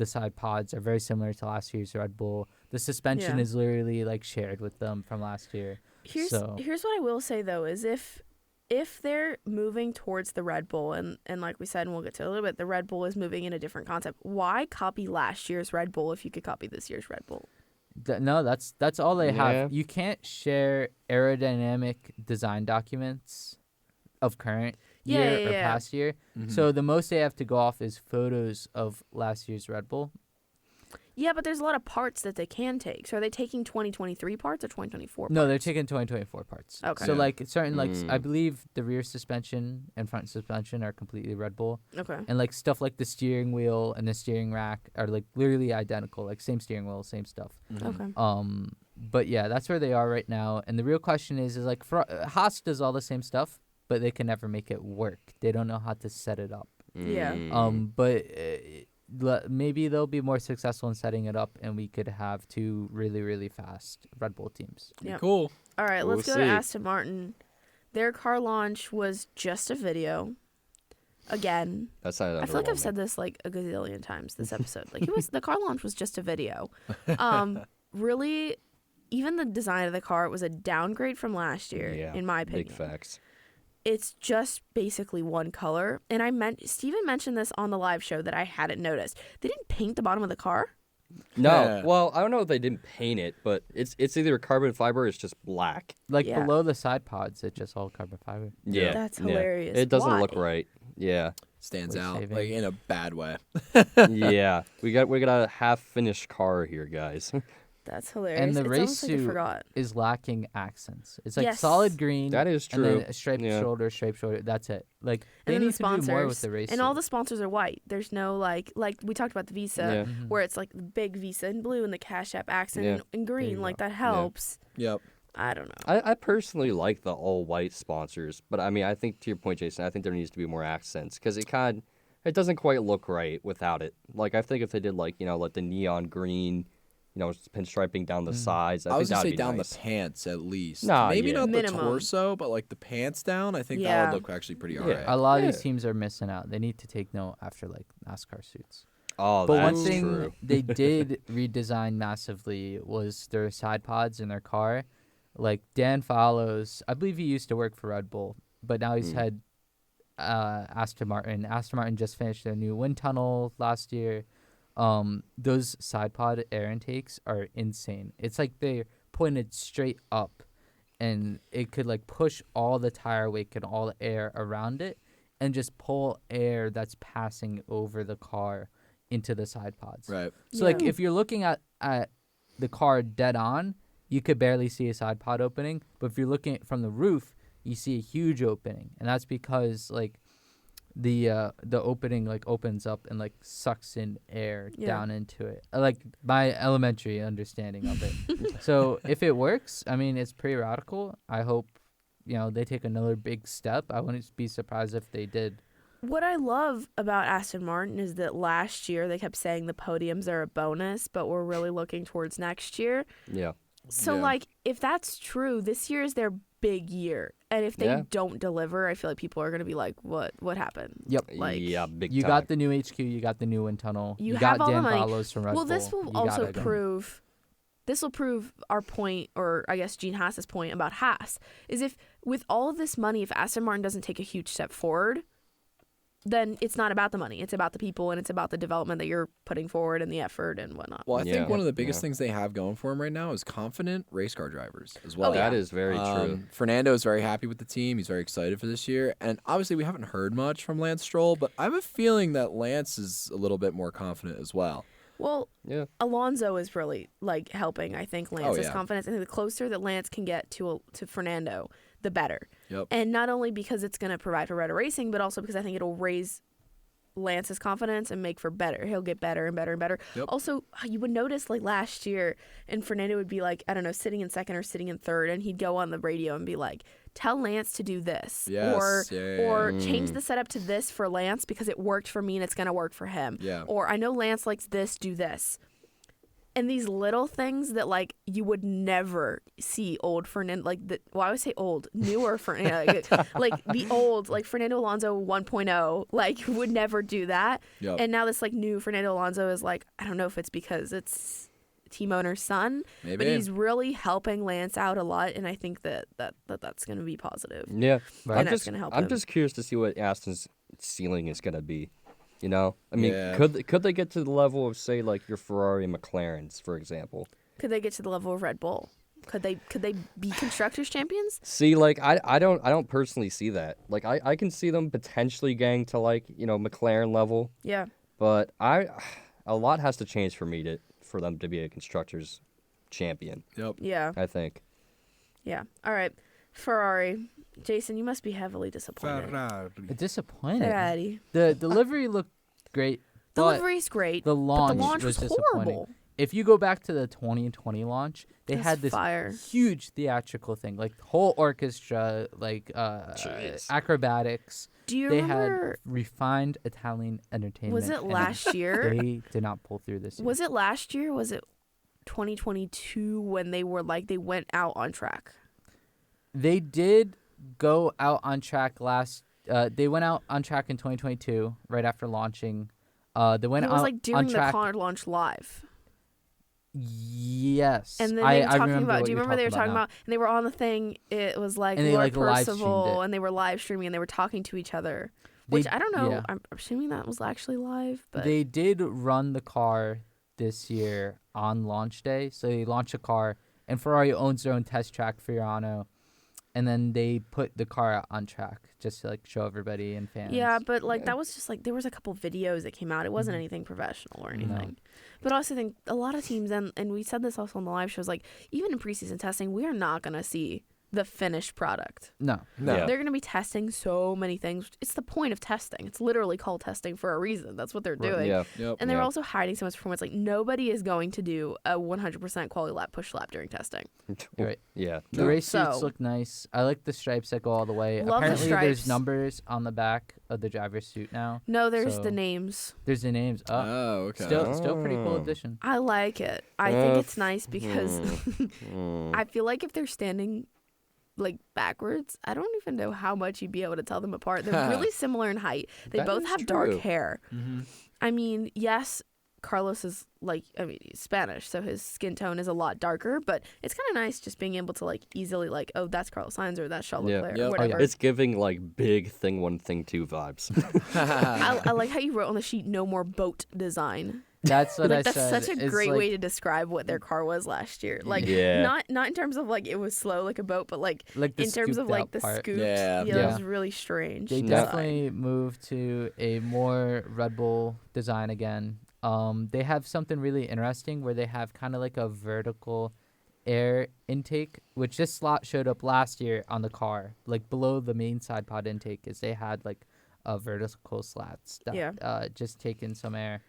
side pods are very similar to last year's Red Bull. The suspension Yeah. is literally like shared with them from last year. Here's So- here's what I will say though is if they're moving towards the Red Bull and like we said and we'll get to it a little bit, the Red Bull is moving in a different concept. Why copy last year's Red Bull if you could copy this year's Red Bull? No, that's all they Yeah. have. You can't share aerodynamic design documents of current Yeah, year yeah, or yeah. past year. Mhm. So the most they have to go off is photos of last year's Red Bull. Yeah, but there's a lot of parts that they can take. So are they taking 2023 parts or 2024 No, they're parts? taking 2024 parts. Okay. So Yeah. like certain I Mm. believe the rear suspension and front suspension are completely Red Bull, Okay. and like stuff like the steering wheel and the steering rack are like literally identical, like same steering wheel, same stuff. Okay. But yeah, that's where they are right now. And the real question is like Haas does all the same stuff, but they can never make it work. They don't know how to set it up. Yeah. But maybe they'll be more successful in setting it up, and we could have two really, really fast Red Bull teams. Yep. Cool. All right, We'll let's go see. to Aston Martin. Their car launch was just a video. Again, That's not. I feel like I've said this like a gazillion times this episode. Like the car launch was just a video. Really even the design of the car was a downgrade from last year, Yeah, in my opinion. big facts. It's just basically one color. And Steven mentioned this on the live show that I hadn't noticed. They didn't paint the bottom of the car. No, Yeah. well, I don't know if they didn't paint it, but it's either carbon fiber or it's just black. Like Yeah. below the side pods, it's just all carbon fiber. Yeah, That's yeah. hilarious. It doesn't Why? look right. Yeah, Stands Weight out saving. like in a bad way. yeah. We got a half finished car here, guys. That's hilarious. And the it's race almost like I suit forgot. is lacking accents. It's like Yes. solid green. That is And true. then a striped Yeah. shoulder, striped shoulder. That's it. Like And they then need the to do sponsors. more with the race and suit. all the sponsors are white. There's no like we talked about the Visa, Yeah. Mhm. where it's like the big Visa in blue and the Cash App accent Yeah. in green. you Like go. that helps. Yep. I don't know. I personally like the all white sponsors, but I mean, I think to your point, Jason, I think there needs to be more accents because it doesn't quite look right without it. Like I think if they did like the neon green, pinstriping down the sides, I think was gonna that'd say be down nice. the pants at least. Nah, Maybe yeah. not Minimum. the torso, but like the pants down. I think that Yeah. would look actually pretty Yeah. alright. A lot of these Yeah. teams are missing out. They need to take note after like NASCAR suits. Oh, But that's one thing true. they did redesign massively was their side pods in their car. Like Dan Fallows, I believe he used to work for Red Bull, but now he's had Aston Martin. Aston Martin just finished their new wind tunnel last year. Those side pod air intakes are insane. It's like they're pointed straight up, and it could like push all the tire weight and all the air around it, and just pull air that's passing over the car into the side pods. Right. So like Yeah. if you're looking at the car dead on, you could barely see a side pod opening. But if you're looking from the roof, you see a huge opening, and that's because like the opening like opens up and like sucks in air Yeah. down into it. Like my elementary understanding of it. So if it works, I mean it's pretty radical. I hope they take another big step. I wouldn't be surprised if they did. What I love about Aston Martin is that last year they kept saying the podiums are a bonus, but we're really looking towards next year. Yeah. So, Yeah. like, if that's true, this year is their big year. And if they Yeah. don't deliver, I feel like people are going to be like, what happened? Yep. Like, yeah, big You time. got the new HQ, you got the new wind tunnel, You got have all the Dan money. Fallows from Red well, Bull. this will You also gotta go. prove... This will prove our point, or I guess Gene Haas's point about Haas, is if with all of this money, if Aston Martin doesn't take a huge step forward, then it's not about the money. It's about the people, and it's about the development that you're putting forward and the effort and whatnot. Well, I Yeah. think one of the biggest Yeah. things they have going for them right now is confident race car drivers as well. That is very true. Fernando is very happy with the team. He's very excited for this year. And obviously, we haven't heard much from Lance Stroll, but I have a feeling that Lance is a little bit more confident as well. Well, Yeah. Alonso is really like helping. I think Lance's yeah. confidence, and the closer that Lance can get to Fernando, the better. Yep. And not only because it's going to provide for better racing, but also because I think it'll raise Lance's confidence and make for better. He'll get better and better and better. Yep. Also, you would notice like last year, and Fernando would be like, I don't know, sitting in second or sitting in third, and he'd go on the radio and be like, tell Lance to do this. Yes, Or yeah, yeah, or yeah. change the setup to this for Lance because it worked for me and it's going to work for him. Yeah. Or I know Lance likes this, do this. And these little things that like you would never see old Fernando, like I would say old, newer Fernando, like the old, like Fernando Alonso 1.0, like would never do that. Yep. And now this like new Fernando Alonso is like, I don't know if it's because it's team owner's son, Maybe. but he's really helping Lance out a lot, and I think that's going to be positive. Yeah. Right. And that's gonna help I'm him. just curious to see what Aston's ceiling is gonna be. I mean, Yeah. could they get to the level of say like your Ferrari and McLarens, for example? Could they get to the level of Red Bull? Could they be constructors champions? See, like I don't personally see that. Like I can see them potentially getting to like McLaren level, Yeah. but a lot has to change for them to be a constructors champion. Yep. Yeah. I think. Yeah. All right. Ferrari. Jason, you must be heavily disappointed. Disappointed. Ferrari. The delivery looked great. but Delivery's great. The but launch, the launch was was disappointing. horrible. If you go back to the 2020 launch, they It was had this fire. huge theatrical thing, like whole orchestra, like Jeez. acrobatics. Do you They remember? had refined Italian entertainment. Was it and last year? They did not pull through this year. Was it last year? Was it 2022 when they went out on track? They did go out on track they went out on track in 2022, right after launching. They went It was out like on during the track. car launch live. Yes. And then they were I talking remember about. what Do you you're remember they were talking now. about? And they were on the thing. It was like And they, Lord like, live streamed Percival, it. and they were live streaming, and they were talking to each other. They- Which I don't know. yeah. I'm assuming that was actually live, but They did run the car this year on launch day. So they launched a car, and Ferrari owns their own test track, Fiorano, and then they put the car out on track just to like show everybody and fans. yeah, but like that was just like there was a couple videos that came out. It wasn't Mhm. anything professional or No. anything. But I also think a lot of teams, and we said this also on the live shows, like even in preseason testing, we are not gonna see the finished product. No. No. Yeah. They're gonna be testing so many things. It's the point of testing. It's literally called testing for a reason. That's what they're doing. Yeah. Yep. And they're Yeah. also hiding so much performance. Like nobody is going to do a 100% quality lap push lap during testing. Right. Yeah. The No. race suits So- look nice. I like the stripes that go all the way. Love the Apparently, there's stripes. numbers on the back of the driver's suit now. No, there's So- the names. There's the names up. Oh, okay. Still pretty cool Oh. addition. I like it. I think Uh, it's nice because I feel like if they're standing like backwards, I don't even know how much you'd be able to tell them apart. They're really similar in height. They That both is have dark true. hair. Mm-hmm. I mean, yes, Carlos is he's Spanish, so his skin tone is a lot darker, but it's kind of nice just being able to like easily like, oh, that's Carlos Sainz or that's Charles Yeah. Leclerc Yep. or Oh, whatever. It's giving like big thing one, thing two vibes. I like how you wrote on the sheet, no more boat design. That's what I Like that's said. such a It's great like, way to describe what their car was last year. Like Yeah. not in terms of like it was slow like a boat, but like like the in terms of scooped like out the part. scoops. Yeah. It Yeah. was really strange. They Yeah. design. definitely moved to a more Red Bull design again. They have something really interesting where they have kind of like a vertical air intake, which this slot showed up last year on the car, like below the main side pod intake, is they had like a vertical slats that Yeah. just take in some air.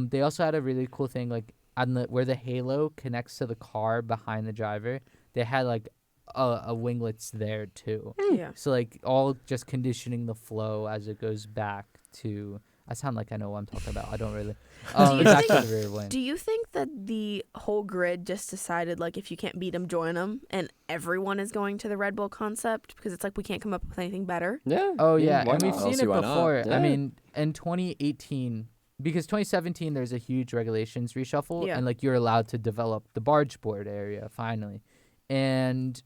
They also had a really cool thing like on the where the halo connects to the car behind the driver. They had like a winglets there too. Yeah. So like all just conditioning the flow as it goes back to. I sound like I know what I'm talking about. I don't really. Do you It's think- actually the rear wing. Do you think that the whole grid just decided like if you can't beat them, join them, and everyone is going to the Red Bull concept because it's like we can't come up with anything better? Yeah. Oh yeah, Why and we've not? I don't seen see it why not. before. Yeah. I mean, in 2018, because 2017 there's a huge regulations reshuffle, Yeah. and like you're allowed to develop the barge board area finally, and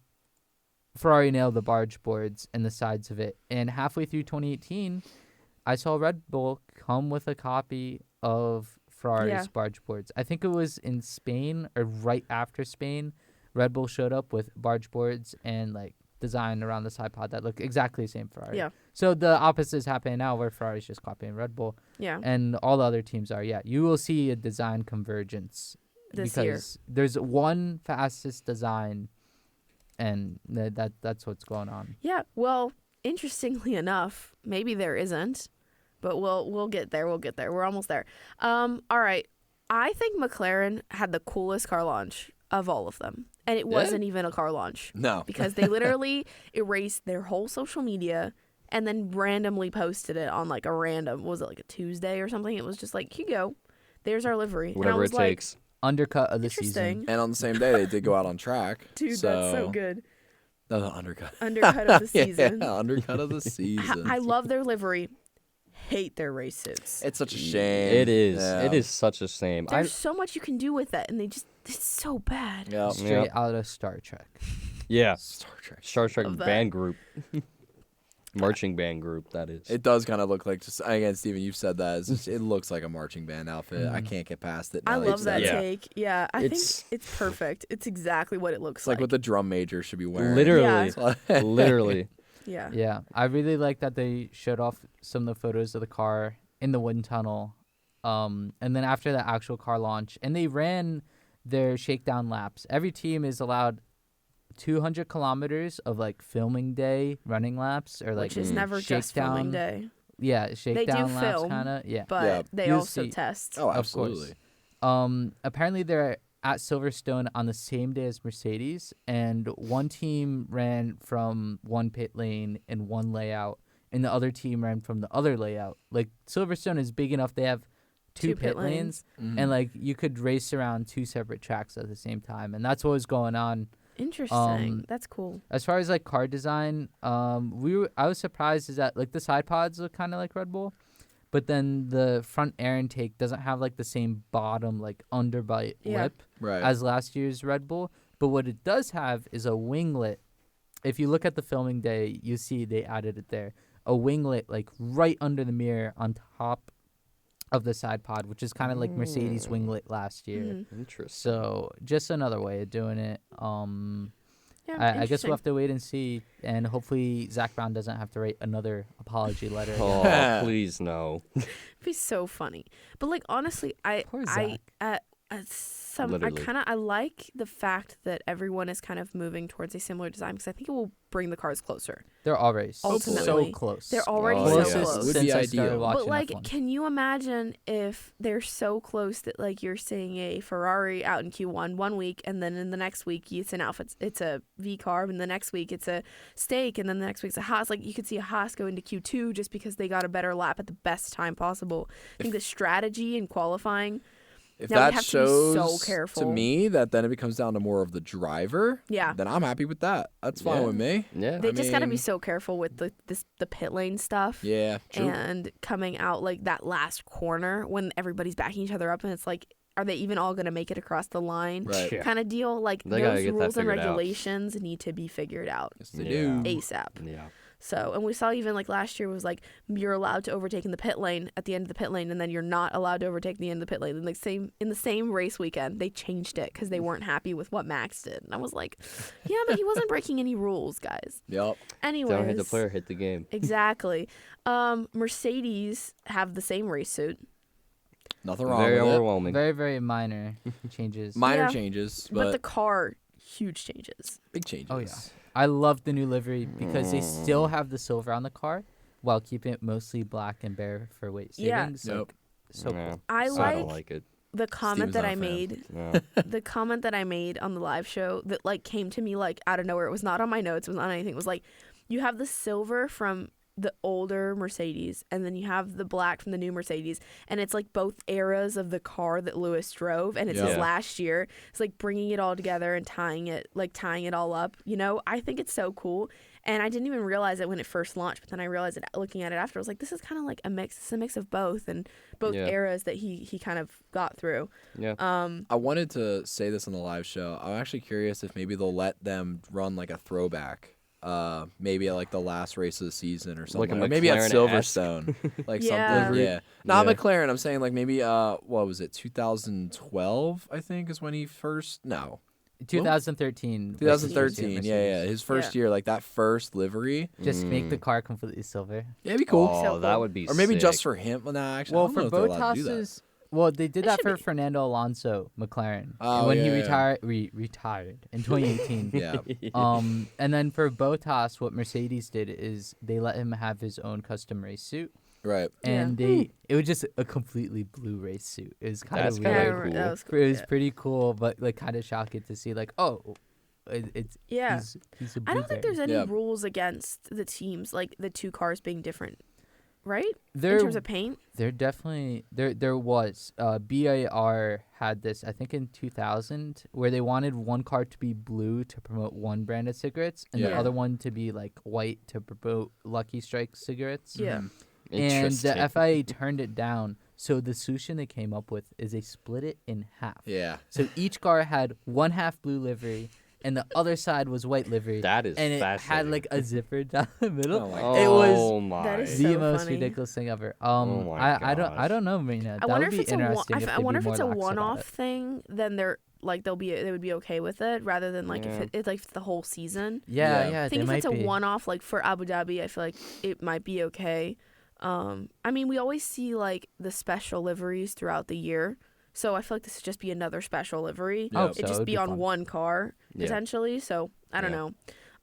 Ferrari nailed the barge boards and the sides of it. And halfway through 2018, I saw Red Bull come with a copy of Ferrari's Yeah. barge boards. I think it was in Spain or right after Spain. Red Bull showed up with barge boards and like design around the side pod that look exactly the same Ferrari. Yeah. So the opposite is happening now where Ferrari's just copying Red Bull Yeah. and all the other teams are. Yeah, you will see a design convergence This year. because there's one fastest design and that's what's going on. Yeah. Well, interestingly enough, maybe there isn't, but we'll get there. We'll get there. We're almost there. All right. I think McLaren had the coolest car launch of all of them, and it Yeah? wasn't even a car launch No. because they literally erased their whole social media and then randomly posted it on like a random. Was it like a Tuesday or something? It was just like, here you go. There's our livery. and I Whatever was it like, takes. Undercut of the interesting. season. And on the same day, they did go out on track. Dude, that's so good. No, the undercut. Undercut of the season. Yeah, undercut of the season. I love their livery. Hate their race suits. It's such a shame. It is. Yeah. It is such a shame. There's so much you can do with it, and it's so bad. Yeah. Straight out of Star Trek. Yeah. Star Trek. Star Trek Love that. band group. Marching band group, that is. It does kind of look like just again, Steven, you've said that. It's just, it looks like a marching band outfit. I can't get past it. I now love you've said that it. Yeah. take. Yeah, I It's- think it's perfect. It's exactly what it looks It's like what the drum major should be wearing. Literally. Yeah. Literally. Yeah. Yeah, I really like that they showed off some of the photos of the car in the wind tunnel, and then after the actual car launch, and they ran their shakedown laps. Every team is allowed 200 kilometers of like filming day running laps, or like Which is never just filming shakedown- day, yeah, shakedown laps film, kind of yeah. but Yeah. they You'll also see. test. Oh, Of absolutely. course. Apparently they're at Silverstone on the same day as Mercedes, and one team ran from one pit lane in one layout, and the other team ran from the other layout. Like Silverstone is big enough; they have two pit lanes, Mhm. and like you could race around two separate tracks at the same time, and that's what was going on. Interesting. That's cool. As far as like car design, I was surprised is that like the side pods look kind of like Red Bull, but then the front air intake doesn't have like the same bottom like underbite lip Right. as last year's Red Bull. But what it does have is a winglet. If you look at the filming day, you see they added it there. A winglet like right under the mirror on top of the side pod, which is kind of like Mercedes winglet last year. Mhm. Interesting. So just another way of doing it. I guess we'll have to wait and see, and hopefully Zach Brown doesn't have to write another apology letter. Again. Oh, please no. It'd be so funny. But like honestly, Poor Zach. Literally. I like the fact that everyone is kind of moving towards a similar design because I think it will bring the cars closer. They're already so Ultimately, close. They're already Oh, so yeah. Closest close. Would since be I ideal. started watching But like, F1. can you imagine if they're so close that like you're seeing a Ferrari out in Q1 one week, and then in the next week it's an Alfa, it's a V carb, and the next week it's a Steak, and then the next week it's a Haas. Like you could see a Haas go into Q2 just because they got a better lap at the best time possible. I think the strategy in qualifying. If Now we that have to be so shows to careful. me that then it becomes down to more of the driver, Yeah. then I'm happy with that. That's fine Yeah. with me. Yeah. They just got to be mean- so careful with the pit lane stuff. Yeah, true. And coming out like that last corner when everybody's backing each other up, and it's like, are they even all going to make it across the line? Right. Yeah. Kind of deal. Like They gotta those get that rules and figured out. regulations need to be figured out Yes, they Yeah. do. ASAP. Yeah. So, and we saw even like last year was like you're allowed to overtake in the pit lane at the end of the pit lane, and then you're not allowed to overtake the end of the pit lane. And like in the same race weekend, they changed it because they weren't happy with what Max did. And I was like, yeah, but he wasn't breaking any rules, guys. Yep. Anyways, Don't hit the player, hit the game. Exactly. Mercedes have the same race suit. Nothing wrong Very with it. overwhelming. Very, very minor changes. Minor Yeah. changes, But but the car, huge changes. big changes. Oh, yeah. I love the new livery because they still have the silver on the car while keeping it mostly black and bare for weight Yeah. savings. Yep. Like, so Yeah. cool. I I don't like like it. the comment Steven's that not a I fan. made. No. The comment that I made on the live show that like came to me like out of nowhere. It was not on my notes. It was not on anything. It was like, you have the silver from the older Mercedes, and then you have the black from the new Mercedes, and it's like both eras of the car that Lewis drove, and it's his Yeah. last year. It's like bringing it all together and tying it all up. You know, I think it's so cool, and I didn't even realize it when it first launched, but then I realized it looking at it after. I was like, this is kind of like a mix. It's a mix of both, and both Yeah. eras that he kind of got through. Yeah. I wanted to say this on the live show. I'm actually curious if maybe they'll let them run like a throwback. Maybe at like the last race of the season or something. Like a Or maybe at McLaren-esque. Silverstone. Like Yeah. something. Yeah. Not Yeah. McLaren. I'm saying like maybe what was it? 2012, I think, is when he first 2013. 2013. Yeah. His first Yeah. year, like that first livery. Just make the car completely silver. Yeah, it'd be cool. Oh, So that cool. would be Or maybe sick. just for him. Well, nah, actually, Well, I don't for know if they're allowed to do that. Bottas's, well, they did It that should for be. Fernando Alonso, McLaren, Oh, when he yeah. retired in 2018. Yeah. And then for Bottas, what Mercedes did is they let him have his own custom race suit, Right. and it was just a completely blue race suit. It was kind That's of kinda weird. cool. That was cool. It was yeah. pretty cool, but like kind of shocking to see like, oh, it's Yeah. he's a I don't think there's any Yeah. rules against the teams, like the two cars being different, right? there In terms of paint. there definitely there was BAR had this I think in 2000 where they wanted one car to be blue to promote one brand of cigarettes and the Yeah. other one to be like white to promote Lucky Strike cigarettes. Yeah. And Interesting. the FIA turned it down. So the solution they came up with is they split it in half. Yeah. So each car had one half blue livery and the other side was white livery. That is and it had fascinating. like a zipper down the middle. Oh my Oh, It was my. That is the so most funny. ridiculous thing ever. Oh my I gosh. don't know, Marina. I That wonder would if be it's a one. interesting. I wonder if it's a one-off one-off thing. Then they're like they would be okay with it rather than like Yeah. if it's like the whole season. Yeah, Yeah. yeah. I think they if it's might a be. one-off, like for Abu Dhabi, I feel like it might be okay. I mean, we always see like the special liveries throughout the year, so I feel like this would just be another special livery. Yeah. so It'd just it'd be on fun. one car Yeah. potentially. So I don't Yeah.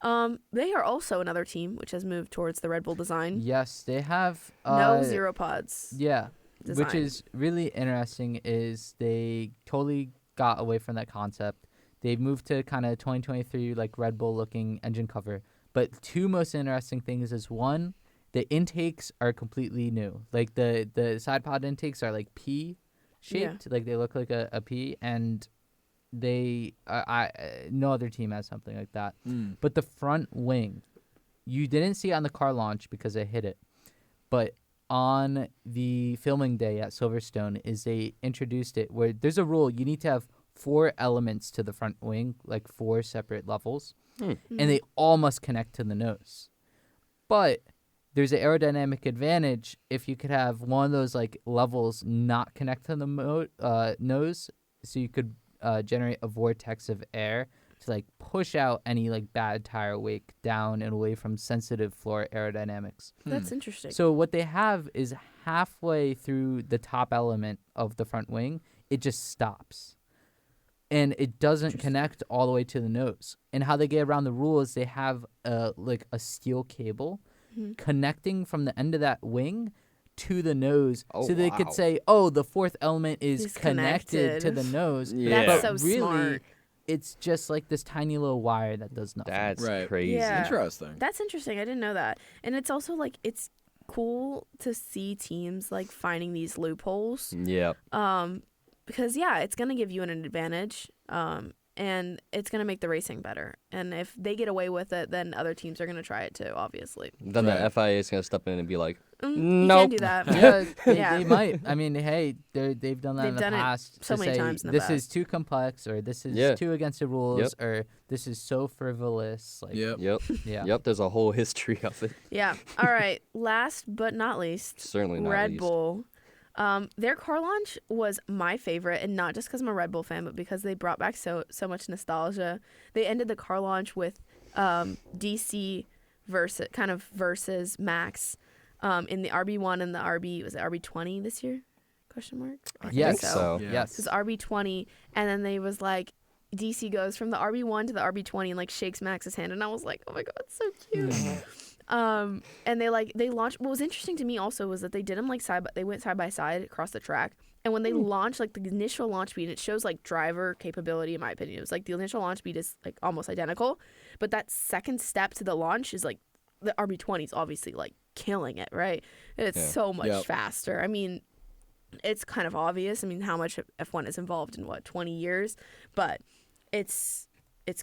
know. They are also another team which has moved towards the Red Bull design. Yes, they have. No zero pods. Yeah, design. which is really interesting. Is they totally got away from that concept. They moved to kind of 2023 like Red Bull looking engine cover. But two most interesting things is one, the intakes are completely new. Like the side pod intakes are like P shaped, like they look like a P, and they no other team has something like that. Mm. But the front wing, you didn't see it on the car launch because it hit it, but on the filming day at Silverstone is they introduced it where there's a rule. You need to have 4 elements to the front wing, like 4 separate levels, and they all must connect to the nose. But there's an aerodynamic advantage if you could have one of those like levels not connect to the nose, so you could generate a vortex of air to like push out any like bad tire wake down and away from sensitive floor aerodynamics. That's interesting. So what they have is halfway through the top element of the front wing, it just stops. And it doesn't connect all the way to the nose. And how they get around the rule is they have like a steel cable connecting from the end of that wing to the nose, so they could say, "Oh, the 4th element is connected to the nose." Yeah. That's But so really, smart. it's just like this tiny little wire that does nothing. That's Right. crazy. Yeah. Interesting. That's interesting. I didn't know that. And it's also like it's cool to see teams like finding these loopholes. Yep. Because it's gonna give you an advantage. And it's gonna make the racing better. And if they get away with it, then other teams are gonna try it too, obviously. Then Right. the FIA is gonna step in and be like, You Nope. can't do that. Yeah, Yeah. they might. I mean, hey, they've done that They've in the done it past. so to many say, times in the this past. is too complex, or this is Yeah. too against the rules, or this is so frivolous. Like, Yep. "Yep, yeah. yep." There's a whole history of it. Yeah. All right. Last but not least, Certainly not Red least. Bull. Their car launch was my favorite, and not just because I'm a Red Bull fan, but because they brought back so much nostalgia. They ended the car launch with DC versus Max in the RB1 and the RB20 this year? Question mark. I think Yes. so. Yeah. Yes. It was RB20, and then they was like DC goes from the RB1 to the RB20 and like shakes Max's hand, and I was like, oh my god, it's so cute. And they launched. What was interesting to me also was that they did them like they went side by side across the track, and when they launched, like the initial launch speed, and it shows like driver capability in my opinion. It was like the initial launch speed is like almost identical, but that second step to the launch is like the RB20 is obviously like killing it, right? It's so much faster. I mean, it's kind of obvious. I mean, how much F1 is involved in 20 years, but it's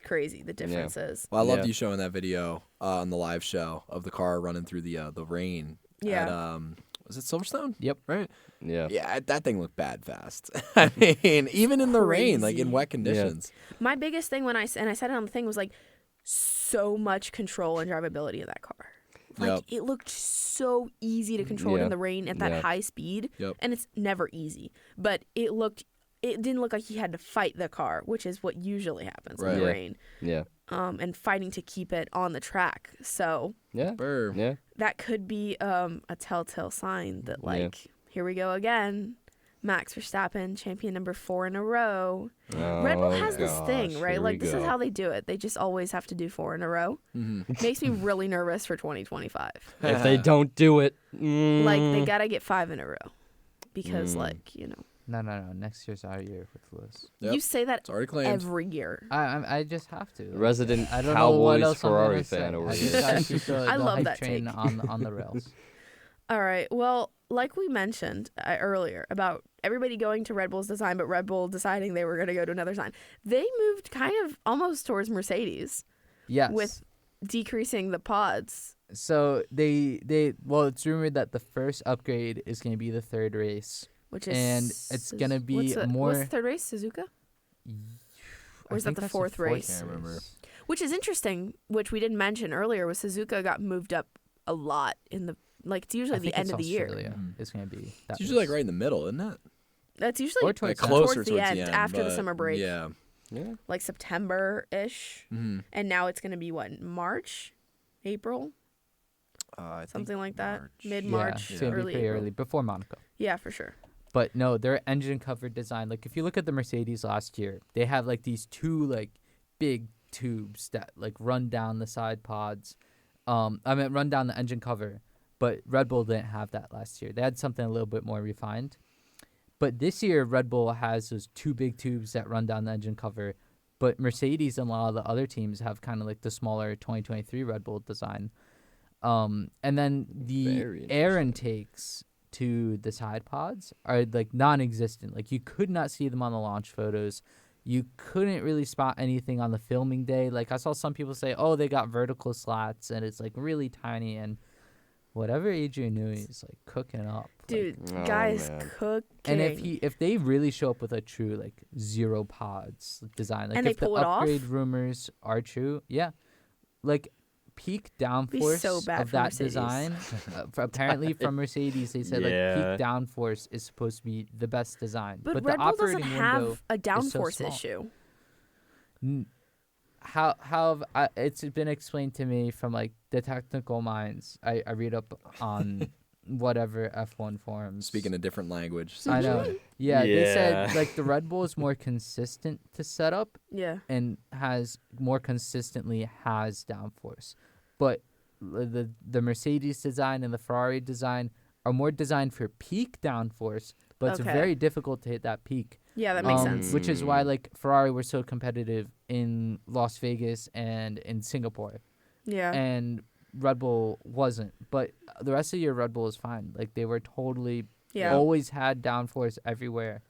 crazy the differences. Well, I loved you showing that video on the live show of the car running through the rain. Yeah. At, was it Silverstone? Yep. Right. Yeah. Yeah, that thing looked bad fast. I mean, even in the rain, like in Crazy. wet conditions. My biggest thing I said it on the thing was like so much control and drivability in that car. Like it looked so easy to control it in the rain at that high speed, and it's never easy. But it didn't look like he had to fight the car, which is what usually happens in the rain. Yeah. And fighting to keep it on the track. So Yeah. Burr. Yeah. that could be a telltale sign that like here we go again. Max Verstappen, champion number 4 in a row. Red Bull has this thing, right? Like, this is how they do it. They just always have to do 4 in a row. Makes me really nervous for 2025. If they don't do it, Like, they got to get 5 in a row. Because, like, No. Next year's our year with Lewis. Yep. you say that It's already claimed. every year. I just have to. resident I don't know what Cowboys else I'm Ferrari gonna fan say. over I here. just gotta keep the I love hype that train take. on the rails. All right. Well, like we mentioned earlier about everybody going to Red Bull's design, but Red Bull deciding they were going to go to another design, they moved kind of almost towards Mercedes Yes. with decreasing the pods. So well, it's rumored that the first upgrade is going to be the 3rd race, Which is and it's going to be more. What's the 3rd race? Suzuka? Or is that the 4th race? Can't remember. Which is interesting, which we didn't mention earlier, was Suzuka got moved up a lot in the it's usually I the think end it's of the year. Australia. It's going to be. That It's usually like race. right in the middle, isn't it? That's usually Or towards Like the end. closer towards the end, after the but summer break. Yeah. Yeah. like September-ish. Mhm. And now it's going to be March? April? I think Something like that. March. Mid-March, Yeah, it's going to be early pretty April. early before Monaco. Yeah, for sure. But no, their engine cover design, like if you look at the Mercedes last year, they have like these 2 like big tubes that like run down the side pods. Run down the engine cover. But Red Bull didn't have that last year. They had something a little bit more refined. But this year, Red Bull has those 2 big tubes that run down the engine cover. But Mercedes and a lot of the other teams have kind of like the smaller 2023 Red Bull design. And then the air intakes to the side pods are like non-existent. Like you could not see them on the launch photos. You couldn't really spot anything on the filming day. Like I saw some people say, oh, they got vertical slats and it's like really tiny. And whatever Adrian Newey is like cooking up, Dude, Oh, guys, man. cooking. and if they really show up with a true like zero pods design, like And they if the pull it off? upgrade rumors are true, yeah, like peak Be downforce so bad of for that Mercedes. design, apparently from Mercedes, they said like Yeah. peak downforce is supposed to be the best design, But the Red Bull doesn't operating window. have a downforce small. issue. How it's been explained to me from like the technical minds. I read up on whatever F1 forums. Speaking a different language. I know. Yeah, they said Yeah. like the Red Bull is more consistent to set up Yeah. and has more consistently has downforce, but the Mercedes design and the Ferrari design are more designed for peak downforce, but it's Okay. very difficult to hit that peak. Yeah, that makes Um, sense. Which is why like Ferrari were so competitive in Las Vegas and in Singapore, Yeah. and Red Bull wasn't. But the rest of the year, Red Bull is fine. Like they were totally Yeah. always had downforce everywhere,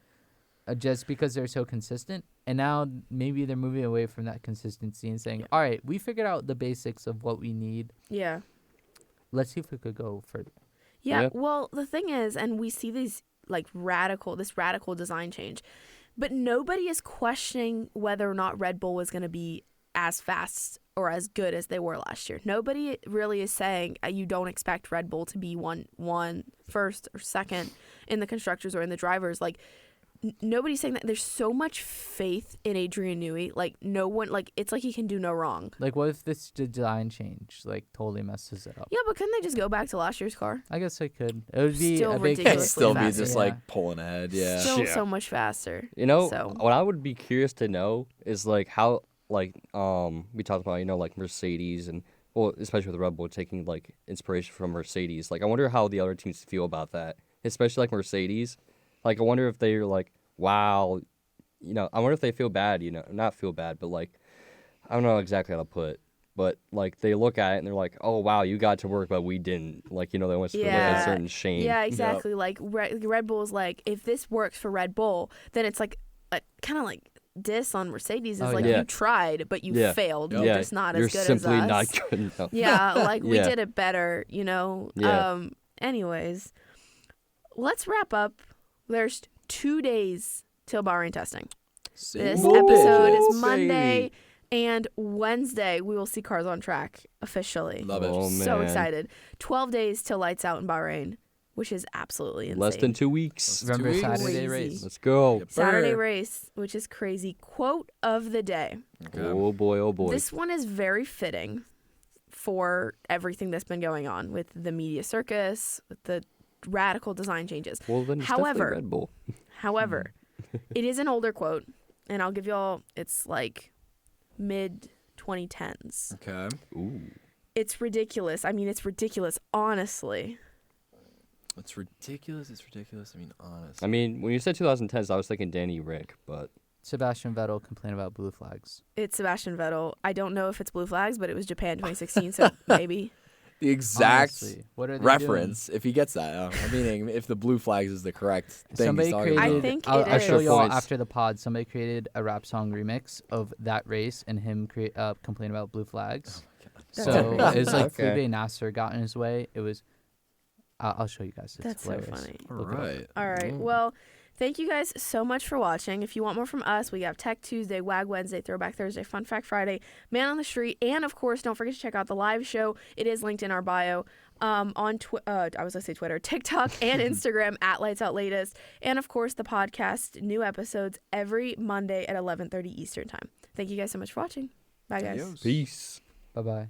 just because they're so consistent. And now maybe they're moving away from that consistency and saying, all right, we figured out the basics of what we need. Yeah. Let's see if we could go further. Yeah. Yeah. Well, the thing is, and we see these like radical design change, but nobody is questioning whether or not Red Bull was going to be as fast or as good as they were last year. Nobody really is saying you don't expect Red Bull to be one first or second in the constructors or in the drivers. Like nobody's saying that. There's so much faith in Adrian Newey. Like no one, like it's like he can do no wrong. Like what if this design change like totally messes it up? Yeah, but couldn't they just go back to last year's car? I guess I could. It would be Still a big ridiculously It'd still be faster. just like pulling ahead. Yeah. Still Yeah. so much faster. You know, So- what I would be curious to know is like how like we talked about, you know, like Mercedes and well, especially with Red Bull taking like inspiration from Mercedes. Like I wonder how the other teams feel about that, especially like Mercedes. Like I wonder if they're like, wow, you know, I wonder if they feel bad, you know, not feel bad, but like I don't know exactly how to put it. But like they look at it and they're like, "Oh wow, you got to work, but we didn't." Like, you know, they almost feel like Yeah. a certain shame. Yeah, exactly. Like Red Bull's like, if this works for Red Bull, then it's like a kind of like diss on Mercedes. Is Oh, like yeah. you tried, but you Yeah. failed. Yep. You're Yeah, just not you're as good simply as us. not good enough. Yeah, like we Yeah. did it better, you know. Yeah. Anyways, let's wrap up. There's 2 days till Bahrain testing. This Ooh, episode baby. is Monday and Wednesday. We will see cars on track officially. Love it. Oh, So man. excited. 12 days till lights out in Bahrain, which is absolutely insane. Less than 2 weeks. Less than Remember 2 weeks. Saturday Crazy. race? Let's go. Yep. Saturday Brr. race, which is crazy. Quote of the day. Okay. Oh boy, oh boy. This one is very fitting for everything that's been going on with the media circus, with the radical design changes. Well, then it's However- definitely Red Bull. However, it is an older quote, and I'll give y'all, it's like mid 2010s. Okay. Ooh. It's ridiculous. I mean, it's ridiculous, honestly. It's ridiculous. It's ridiculous. I mean, honest. I mean, when you said 2010s, I was thinking Danny Rick, but Sebastian Vettel complained about blue flags. It's Sebastian Vettel. I don't know if it's blue flags, but it was Japan 2016, so maybe. The exact Honestly, what are they reference, if he gets that. I mean, if the blue flags is the correct thing Somebody he's talking created. about. I think I'll, it I'll show is. you all Points. after the pod. Somebody created a rap song remix of that race and him complain about blue flags. That's So crazy. it was like Okay. Felipe Nasser got in his way. It was. I'll show you guys. It's That's so hilarious. funny. All Look it up. right. All right. Well, thank you guys so much for watching. If you want more from us, we have Tech Tuesday, Wag Wednesday, Throwback Thursday, Fun Fact Friday, Man on the Street, and of course, don't forget to check out the live show. It is linked in our bio on Twitter, TikTok, and Instagram at Lights Out Latest, and of course, the podcast. New episodes every Monday at 11:30 Eastern Time. Thank you guys so much for watching. Bye, guys. Adios. peace. Bye bye.